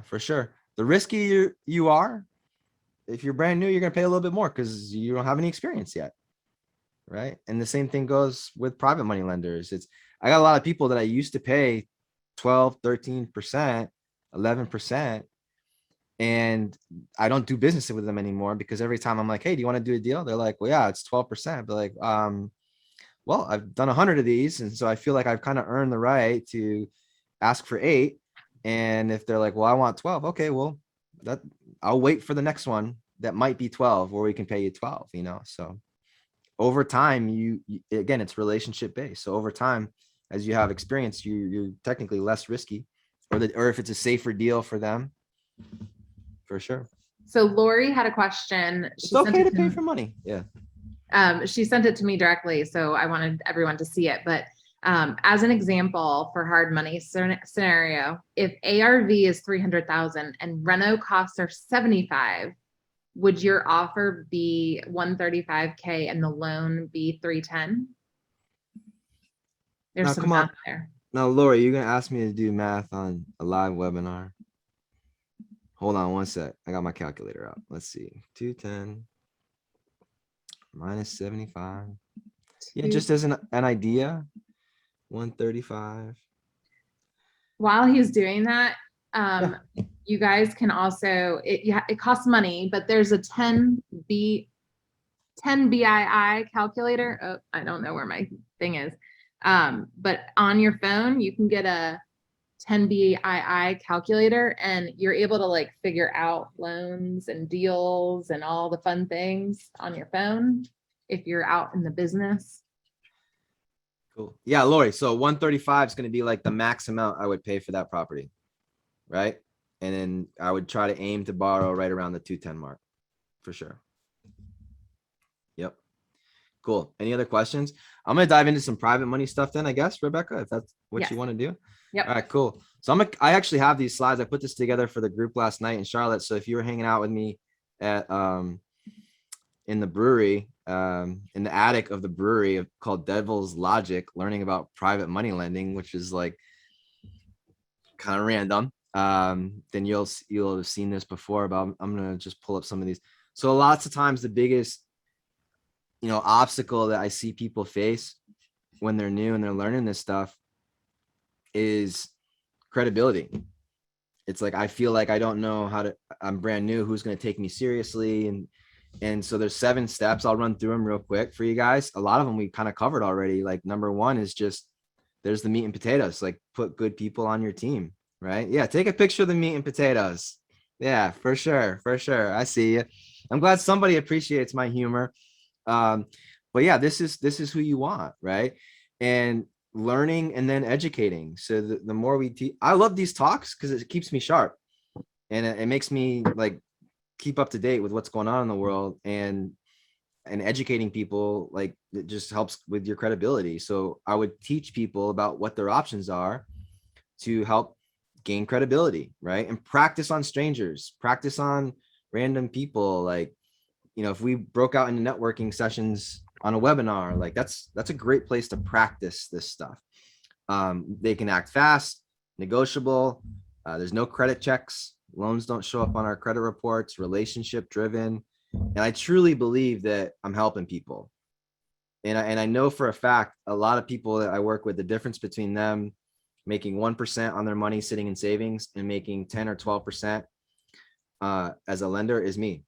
for sure. The riskier you are, if you're brand new, you're going to pay a little bit more because you don't have any experience yet. Right. And the same thing goes with private money lenders. I got a lot of people that I used to pay 12, 13%, 11%. And I don't do business with them anymore because every time I'm like, hey, do you want to do a deal? They're like, well, yeah, it's 12%. But like, well, I've done 100 of these. And so I feel like I've kind of earned the right to ask for 8. And if they're like, well, I want 12. Okay, well, I'll wait for the next one that might be 12 or we can pay you 12, so over time, you again, it's relationship based. So over time, as you have experience, you're technically less risky, or if it's a safer deal for them, for sure. So Lori had a question. It's okay to pay for money. Yeah. She sent it to me directly, so I wanted everyone to see it. But as an example for hard money scenario, if ARV is 300,000 and reno costs are 75, would your offer be 135K and the loan be 310? There's Now, some come on. math there. Now, Lori, you're gonna ask me to do math on a live webinar. Hold on one sec. I got my calculator out. Let's see. 210 minus 75. Yeah, just as an idea. 135. While he's doing that, you guys can also, it costs money, but there's a 10 BII calculator. Oh, I don't know where my thing is. But on your phone, you can get a 10 BII calculator and you're able to like figure out loans and deals and all the fun things on your phone if you're out in the business. Cool. Yeah, Lori. So 135 is going to be like the max amount I would pay for that property. Right. And then I would try to aim to borrow right around the 210 mark for sure. Yep. Cool. Any other questions? I'm going to dive into some private money stuff then, I guess, Rebecca, if that's what you want to do. Yep. All right, cool. So I actually have these slides. I put this together for the group last night in Charlotte. So if you were hanging out with me at, in the brewery, in the attic of the brewery called Devil's Logic, learning about private money lending, which is like kind of random. Then you'll have seen this before, but I'm going to just pull up some of these. So lots of times the biggest, obstacle that I see people face when they're new and they're learning this stuff is credibility. It's like, I feel like I don't know I'm brand new, who's going to take me seriously. And so there's 7 steps. I'll run through them real quick for you guys. A lot of them we kind of covered already. Like number 1 is just, there's the meat and potatoes, like put good people on your team, right? Yeah. Take a picture of the meat and potatoes. Yeah, for sure. For sure. I see you. I'm glad somebody appreciates my humor. But yeah, this is who you want, right? And learning and then educating. So the more we teach, I love these talks because it keeps me sharp and it makes me like keep up to date with what's going on in the world, and educating people, like it just helps with your credibility. So I would teach people about what their options are to help gain credibility, right? And practice on strangers, practice on random people. Like, if we broke out into networking sessions on a webinar, like that's a great place to practice this stuff. They can act fast, negotiable. There's no credit checks. Loans don't show up on our credit reports, relationship driven. And I truly believe that I'm helping people. And I know for a fact, a lot of people that I work with, the difference between them making 1% on their money sitting in savings and making 10 or 12% as a lender is me.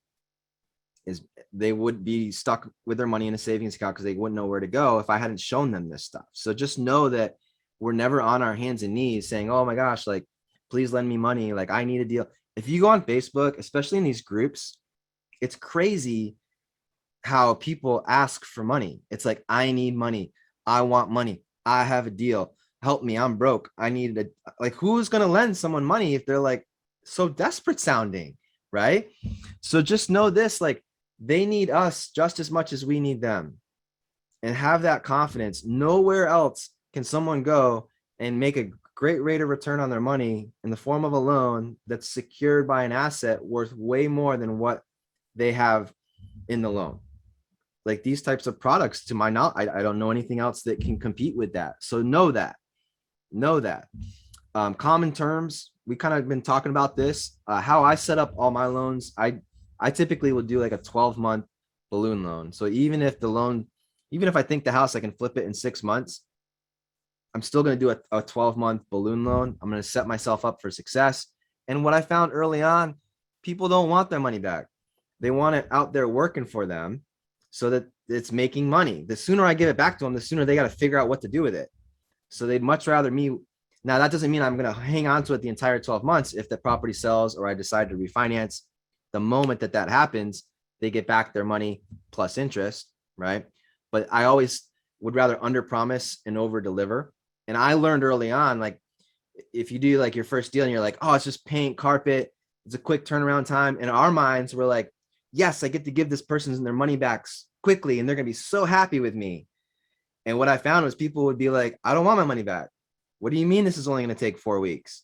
Is they would be stuck with their money in a savings account because they wouldn't know where to go if I hadn't shown them this stuff. So just know that we're never on our hands and knees saying, oh my gosh, like, please lend me money. Like, I need a deal. If you go on Facebook, especially in these groups, it's crazy how people ask for money. It's like, I need money. I want money. I have a deal. Help me. I'm broke. I need a, like, who's going to lend someone money if they're like so desperate sounding, right? So just know this, like, they need us just as much as we need them, and have that confidence. Nowhere else can someone go and make a great rate of return on their money in the form of a loan that's secured by an asset worth way more than what they have in the loan. Like these types of products, to my knowledge, I don't know anything else that can compete with that. So know that. Common terms, we kind of been talking about this. How I set up all my loans, I typically will do like a 12-month balloon loan. So even if I think the house, I can flip it in 6 months, I'm still going to do a 12-month balloon loan. I'm going to set myself up for success. And what I found early on, people don't want their money back. They want it out there working for them so that it's making money. The sooner I give it back to them, the sooner they got to figure out what to do with it. So they'd much rather me. Now, that doesn't mean I'm going to hang on to it the entire 12 months. If the property sells or I decide to refinance, the moment that happens, they get back their money plus interest, right? But I always would rather under promise and over deliver. And I learned early on, like, if you do like your first deal and you're like, oh, it's just paint, carpet, it's a quick turnaround time. In our minds, we're like, yes, I get to give this person their money back quickly and they're going to be so happy with me. And what I found was people would be like, I don't want my money back. What do you mean this is only going to take 4 weeks?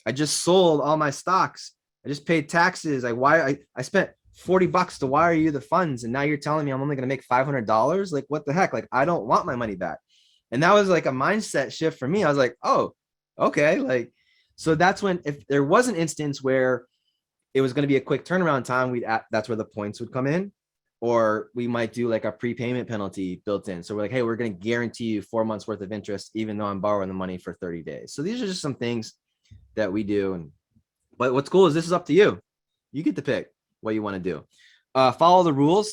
I just sold all my stocks. I just paid taxes. I spent $40 to wire you the funds. And now you're telling me I'm only going to make $500. Like, what the heck? Like, I don't want my money back. And that was like a mindset shift for me. I was like, oh, okay. Like, so that's when, if there was an instance where it was going to be a quick turnaround time, that's where the points would come in, or we might do like a prepayment penalty built in. So we're like, hey, we're going to guarantee you 4 months worth of interest, even though I'm borrowing the money for 30 days. So these are just some things that we do. But what's cool is this is up to you. You get to pick what you want to do. Follow the rules.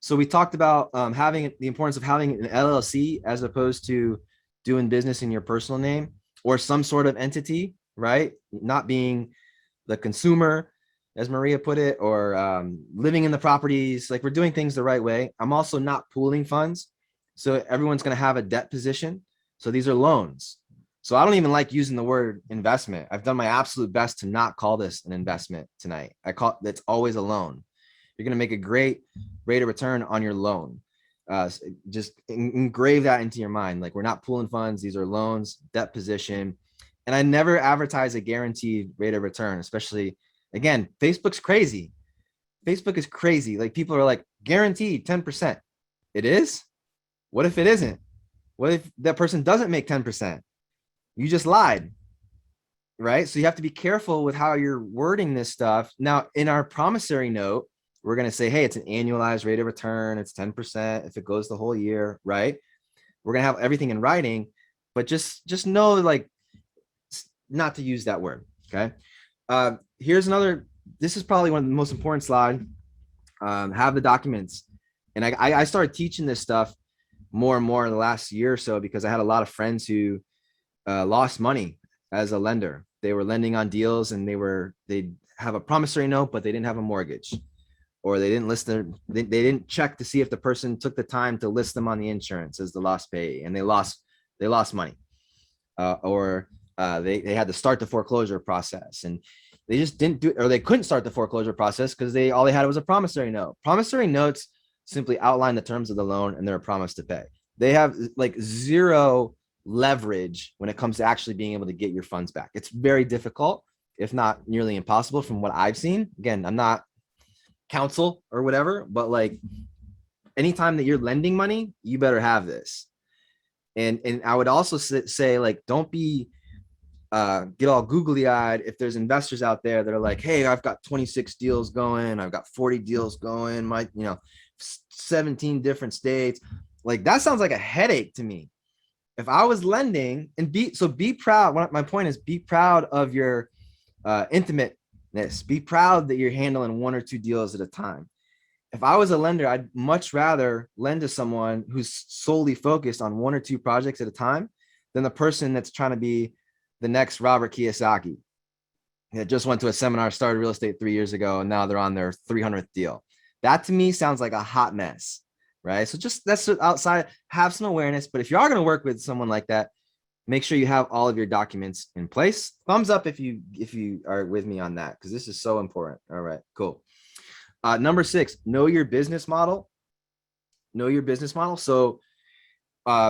So we talked about having the importance of having an LLC as opposed to doing business in your personal name or some sort of entity, right? Not being the consumer, as Maria put it, or living in the properties. Like, we're doing things the right way. I'm also not pooling funds. So everyone's going to have a debt position. So these are loans. So I don't even like using the word investment. I've done my absolute best to not call this an investment tonight. It's always a loan. You're going to make a great rate of return on your loan. Just engrave that into your mind. Like, we're not pooling funds. These are loans, debt position. And I never advertise a guaranteed rate of return, especially, again, Facebook's crazy. Facebook is crazy. Like, people are like, guaranteed 10%. It is? What if it isn't? What if that person doesn't make 10%? You just lied, right? So you have to be careful with how you're wording this stuff. Now, in our promissory note, we're going to say, hey, it's an annualized rate of return. It's 10% if it goes the whole year, right? We're going to have everything in writing, but just know, like, not to use that word, okay? Here's another, this is probably one of the most important slides. Have the documents. And I started teaching this stuff more and more in the last year or so because I had a lot of friends who lost money as a lender. They were lending on deals and they'd have a promissory note, but they didn't have a mortgage, or they didn't list they didn't check to see if the person took the time to list them on the insurance as the lost payee, and they lost money. Or they had to start the foreclosure process and they just didn't do it, or they couldn't start the foreclosure process because all they had was a promissory note. Promissory notes simply outline the terms of the loan and they're a promise to pay. They have like zero leverage when it comes to actually being able to get your funds back. It's very difficult, if not nearly impossible, from what I've seen. Again, I'm not counsel or whatever, but like, anytime that you're lending money, you better have this. And I would also say, like, don't be get all googly eyed if there's investors out there that are like, hey, I've got 26 deals going, I've got 40 deals going, 17 different states. Like that sounds like a headache to me. If I was lending and be proud. My point is be proud of your intimateness. Be proud that you're handling one or two deals at a time. If I was a lender, I'd much rather lend to someone who's solely focused on one or two projects at a time than the person that's trying to be the next Robert Kiyosaki that just went to a seminar, started real estate 3 years ago, and now they're on their 300th deal. That to me sounds like a hot mess, right? So just that's outside, have some awareness. But if you are going to work with someone like that, make sure you have all of your documents in place. Thumbs up if you are with me on that, because this is so important. All right, cool. Number 6, know your business model. Know your business model. So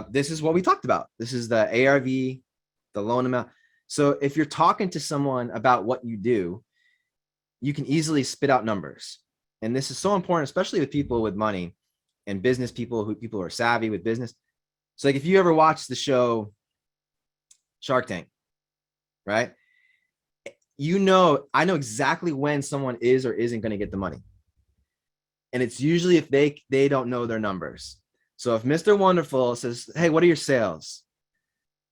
this is what we talked about. This is the ARV, the loan amount. So if you're talking to someone about what you do, you can easily spit out numbers. And this is so important, especially with people with money and business people who are savvy with business. So like if you ever watch the show Shark Tank, right? I know exactly when someone is or isn't going to get the money. And it's usually if they don't know their numbers. So if Mr. Wonderful says, hey, what are your sales?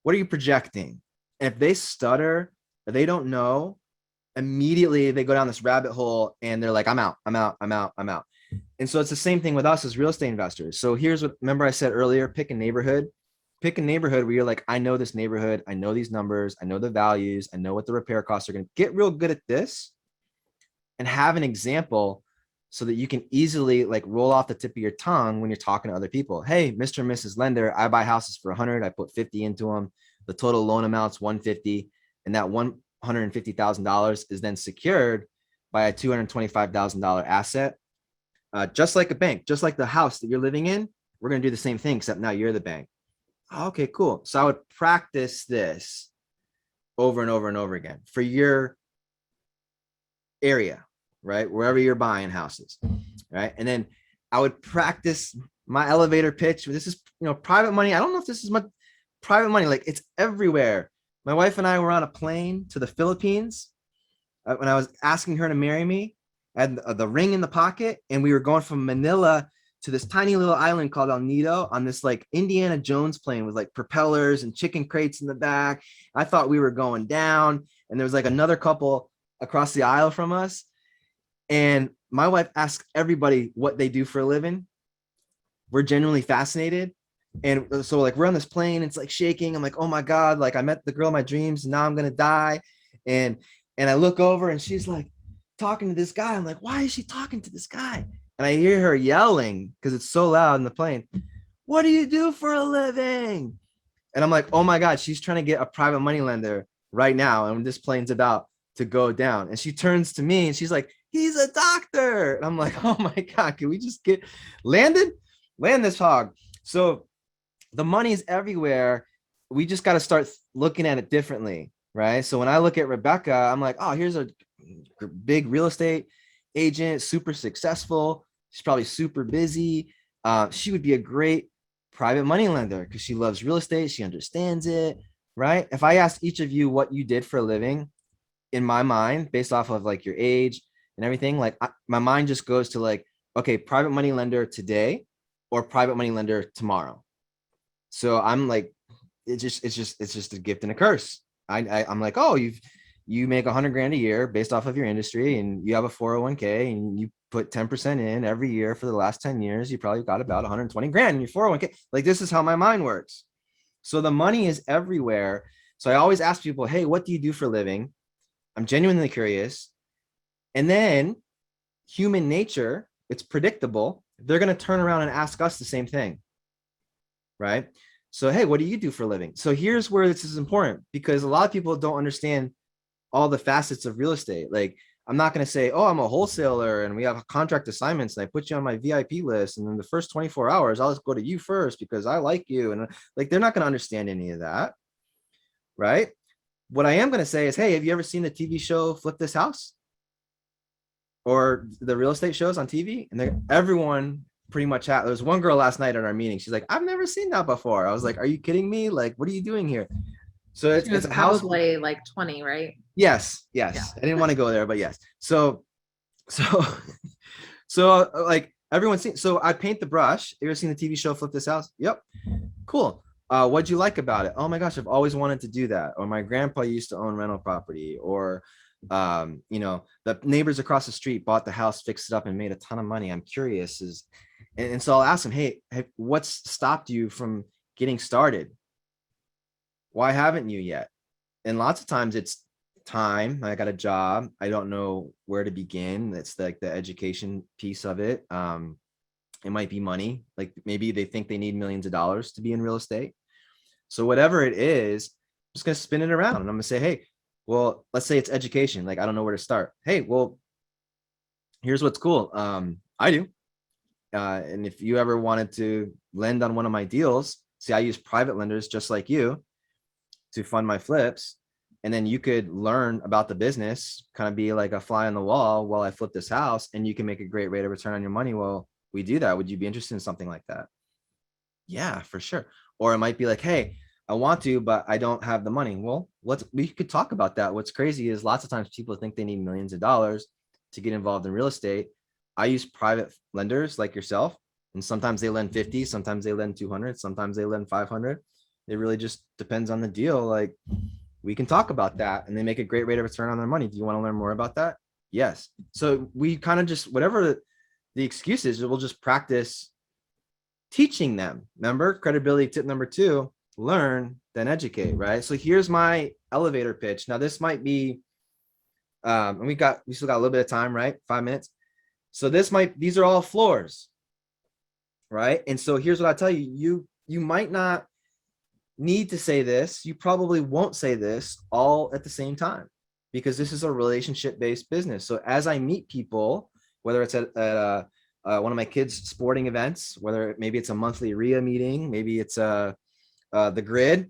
What are you projecting? And if they stutter or they don't know, immediately they go down this rabbit hole and they're like, I'm out. And so it's the same thing with us as real estate investors. So here's what, remember I said earlier, pick a neighborhood where you're like, I know this neighborhood. I know these numbers. I know the values. I know what the repair costs are going to get. Real good at this and have an example so that you can easily like roll off the tip of your tongue when you're talking to other people. Hey, Mr. and Mrs. Lender, I buy houses for 100. I put 50 into them. The total loan amount's 150. And that $150,000 is then secured by a $225,000 asset. Just like a bank, just like the house that you're living in, we're going to do the same thing, except now you're the bank. Okay, cool. So I would practice this over and over and over again for your area, right? Wherever you're buying houses, right? And then I would practice my elevator pitch. This is, private money. I don't know if this is much private money. Like it's everywhere. My wife and I were on a plane to the Philippines when I was asking her to marry me. I had the ring in the pocket, and we were going from Manila to this tiny little island called El Nido on this like Indiana Jones plane with like propellers and chicken crates in the back. I thought we were going down, and there was like another couple across the aisle from us. And my wife asked everybody what they do for a living. We're genuinely fascinated. And so like we're on this plane, it's like shaking. I'm like, oh my God, like I met the girl of my dreams. Now I'm going to die. And I look over and she's like talking to this guy. I'm like, why is she talking to this guy? And I hear her yelling because it's so loud in the plane. What do you do for a living? And I'm like, oh my God, she's trying to get a private money lender right now. And this plane's about to go down. And she turns to me and she's like, he's a doctor. And I'm like, oh my God, can we just land this hog? So the money is everywhere. We just got to start looking at it differently, right? So when I look at Rebecca, I'm like, oh, here's a big real estate agent, super successful. She's probably super busy. She would be a great private money lender because she loves real estate. She understands it, right? If I asked each of you what you did for a living, in my mind, based off of like your age and everything, like my mind just goes to like, okay, private money lender today or private money lender tomorrow. So I'm like, it's just a gift and a curse. I'm like, oh, you make $100,000 a year based off of your industry, and you have a 401k, and you put 10% in every year for the last 10 years. You probably got about $120,000 in your 401k. Like this is how my mind works. So the money is everywhere. So I always ask people, hey, what do you do for a living? I'm genuinely curious. And then human nature, it's predictable. They're going to turn around and ask us the same thing. Right? So, hey, what do you do for a living? So here's where this is important, because a lot of people don't understand all the facets of real estate. Like, I'm not going to say, oh, I'm a wholesaler and we have contract assignments and I put you on my VIP list. And in the first 24 hours, I'll just go to you first because I like you. And like, they're not going to understand any of that. Right? What I am going to say is, hey, have you ever seen the TV show Flip This House? Or the real estate shows on TV? And everyone pretty much there was one girl last night at our meeting. She's like, I've never seen that before. I was like, are you kidding me? Like, what are you doing here? So it's a house, probably like 20, right? Yes. Yeah. I didn't want to go there, but yes. So like everyone's seen. So I paint the brush. You ever seen the TV show Flip This House? Yep. Cool. What'd you like about it? Oh my gosh, I've always wanted to do that. Or my grandpa used to own rental property. Or, you know, the neighbors across the street bought the house, fixed it up, and made a ton of money. I'm curious. And so I'll ask them, hey, what's stopped you from getting started? Why haven't you yet? And lots of times it's time. I got a job. I don't know where to begin. It's like the education piece of it. It might be money. Like maybe they think they need millions of dollars to be in real estate. So whatever it is, I'm just going to spin it around and I'm going to say, hey, well, let's say it's education. Like, I don't know where to start. Hey, well, here's what's cool. I do. And if you ever wanted to lend on one of my deals, see, I use private lenders just like you to fund my flips. And then you could learn about the business, kind of be like a fly on the wall while I flip this house, and you can make a great rate of return on your money while we do that. Would you be interested in something like that? Yeah, for sure. Or it might be like, hey, I want to, but I don't have the money. Well, we could talk about that. What's crazy is lots of times people think they need millions of dollars to get involved in real estate. I use private lenders like yourself, and sometimes they lend 50, sometimes they lend 200, sometimes they lend 500. It really just depends on the deal. Like, we can talk about that, and they make a great rate of return on their money. Do you want to learn more about that? Yes. So we kind of just, whatever the excuse is, we'll just practice teaching them. Remember, credibility tip number 2, learn, then educate, right? So here's my elevator pitch. Now this might be, and we still got a little bit of time, right? 5 minutes. So these are all floors, right? And so here's what I tell you, you might not need to say this. You probably won't say this all at the same time, because this is a relationship-based business. So as I meet people, whether it's at one of my kids' sporting events, whether maybe it's a monthly RIA meeting, maybe it's the grid,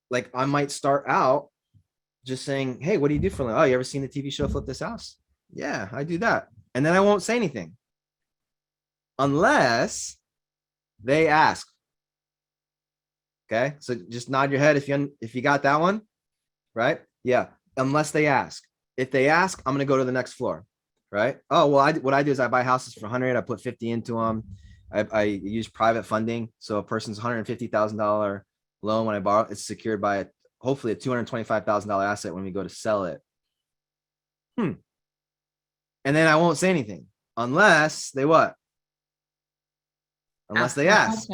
like I might start out just saying, hey, what do you do for a living? Oh, you ever seen the TV show Flip This House? Yeah, I do that. And then I won't say anything unless they ask. Okay, so just nod your head if you got that one, right? Yeah, unless they ask. If they ask, I'm gonna go to the next floor, right? Oh, well, what I do is I buy houses for 100, I put 50 into them. I use private funding, so a person's $150,000 loan when I borrow, it's secured by hopefully a $225,000 asset when we go to sell it. And then I won't say anything unless they what? Unless they ask.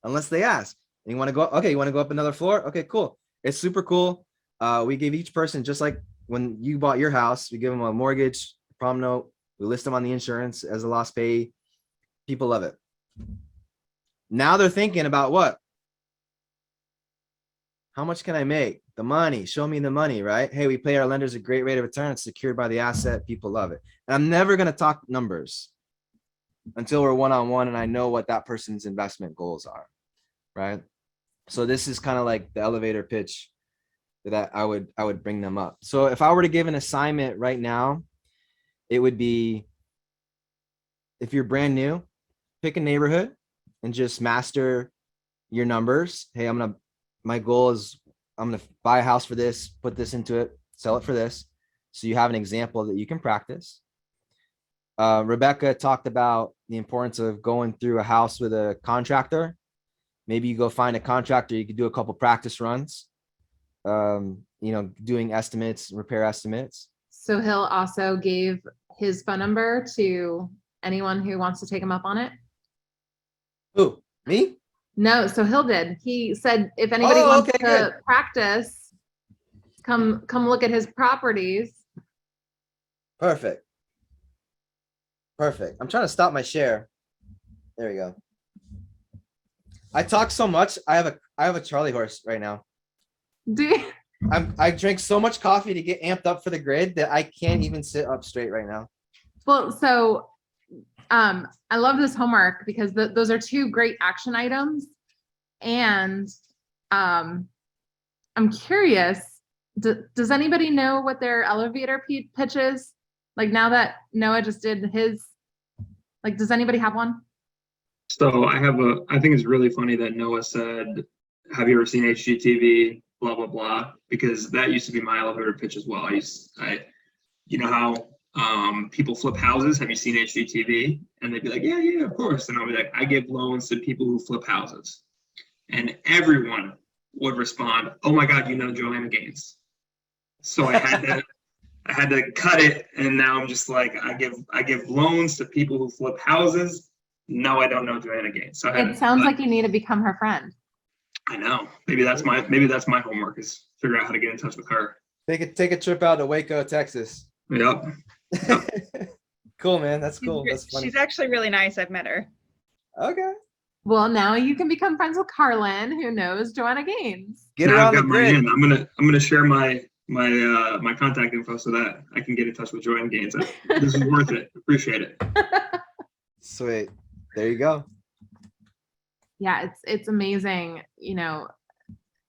Unless they ask. And you want to go, okay, you want to go up another floor? Okay, cool. It's super cool. We give each person, just like when you bought your house, we give them a mortgage, prom note. We list them on the insurance as a lost pay. People love it. Now they're thinking about what? How much can I make? The money. Show me the money, right? Hey, we pay our lenders a great rate of return. It's secured by the asset. People love it. And I'm never going to talk numbers until we're one-on-one and I know what that person's investment goals are, right? So this is kind of like the elevator pitch that I would bring them up. So if I were to give an assignment right now, it would be, if you're brand new, pick a neighborhood and just master your numbers. Hey, my goal is I'm going to buy a house for this, put this into it, sell it for this. So you have an example that you can practice. Rebecca talked about the importance of going through a house with a contractor. Maybe you go find a contractor, you could do a couple practice runs, doing estimates, repair estimates. So Hill also gave his phone number to anyone who wants to take him up on it. Who? Me? No, so Hill did. He said if anybody wants to practice, come look at his properties. Perfect. I'm trying to stop my share. There we go. I talk so much. I have a Charlie horse right now. I drink so much coffee to get amped up for the grid that I can't even sit up straight right now. Well, so I love this homework because those are 2 great action items. And I'm curious, does anybody know what their elevator pitch is? Like now that Noah just did his, like, does anybody have one? So I think it's really funny that Noah said, have you ever seen HGTV, blah, blah, blah, because that used to be my elevator pitch as well. You know how people flip houses. Have you seen HGTV? And they'd be like, yeah, of course. And I'll be like, I give loans to people who flip houses. And everyone would respond, oh my God, you know Joanna Gaines. So I had to cut it, and now I'm just like, I give loans to people who flip houses. No, I don't know Joanna Gaines. So It sounds like you need to become her friend. I know. Maybe that's my homework, is figure out how to get in touch with her. Take a trip out to Waco, Texas. Yep. Cool, man. That's cool. She's, That's funny. she's actually really nice. I've met her. Okay. Well, now you can become friends with Carlin, who knows Joanna Gaines. Get her Now on I've the got my grid. in. I'm gonna share my contact info so that I can get in touch with Joanna Gaines. This is worth it. Appreciate it. Sweet. There you go. Yeah, it's amazing. You know,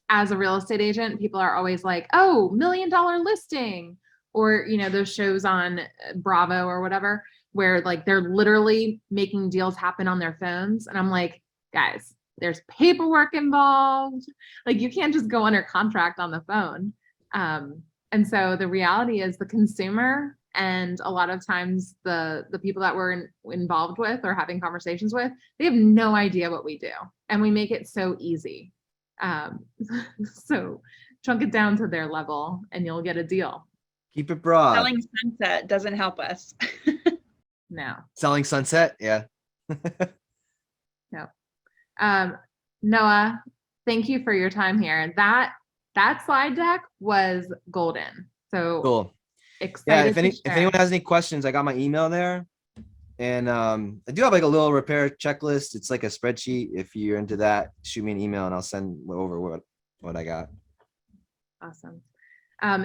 as a real estate agent, people are always like, oh, $1 million listing, or, you know, those shows on Bravo or whatever, where like they're literally making deals happen on their phones. And I'm like, guys, there's paperwork involved. Like, you can't just go under contract on the phone. And so the reality is the consumer, and a lot of times the people that we're involved with or having conversations with, they have no idea what we do, and we make it so easy. So chunk it down to their level and you'll get a deal. Keep it broad. Selling sunset doesn't help us. No. Selling sunset. Yeah. Noah, thank you for your time here. That slide deck was golden. So Cool. Yeah. excited If to if share. anyone has any questions, I got my email there. And I do have like a little repair checklist. It's like a spreadsheet. If you're into that, shoot me an email and I'll send over what I got. Awesome.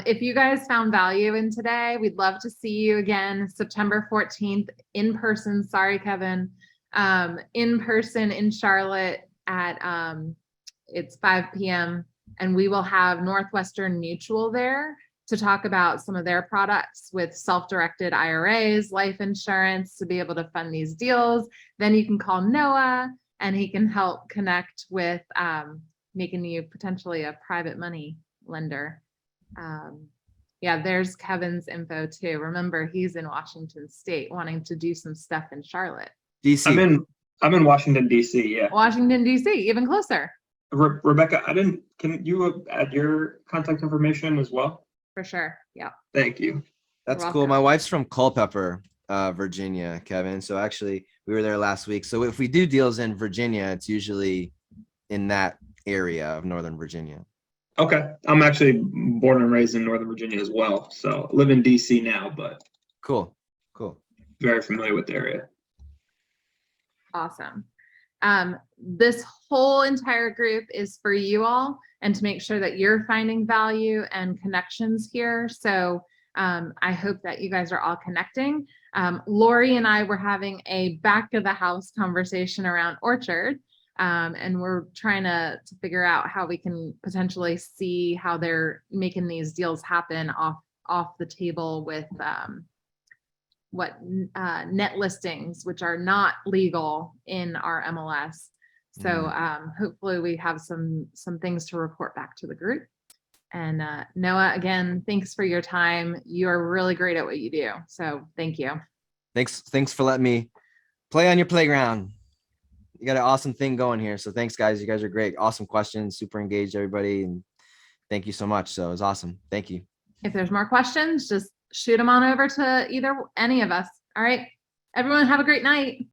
If you guys found value in today, we'd love to see you again September 14th in person. Sorry, Kevin. In person in Charlotte at it's 5 p.m. and we will have Northwestern Mutual there to talk about some of their products with self-directed IRAs, life insurance, to be able to fund these deals. Then you can call Noah and he can help connect with making you potentially a private money lender. Yeah, there's Kevin's info too. Remember, he's in Washington State wanting to do some stuff in Charlotte. DC. I'm in Washington, D.C. Yeah. Washington, D.C., even closer. Rebecca, can you add your contact information as well? For sure. Yeah. Thank you. That's You're cool. welcome. My wife's from Culpeper, Virginia, Kevin. So actually we were there last week. So if we do deals in Virginia, it's usually in that area of Northern Virginia. Okay. I'm actually born and raised in Northern Virginia as well. So I live in DC now, but Cool. Cool. very familiar with the area. Awesome. This whole entire group is for you all and to make sure that you're finding value and connections here. So I hope that you guys are all connecting. Lori and I were having a back of the house conversation around Orchard. And we're trying to figure out how we can potentially see how they're making these deals happen off the table with net listings, which are not legal in our MLS. So hopefully we have some things to report back to the group. And Noah, again, thanks for your time. You're really great at what you do. So thank you. Thanks for letting me play on your playground. You got an awesome thing going here. So thanks, guys. You guys are great. Awesome questions, super engaged, everybody. And thank you so much. So it was awesome. Thank you. If there's more questions, just shoot them on over to any of us. All right. Everyone have a great night.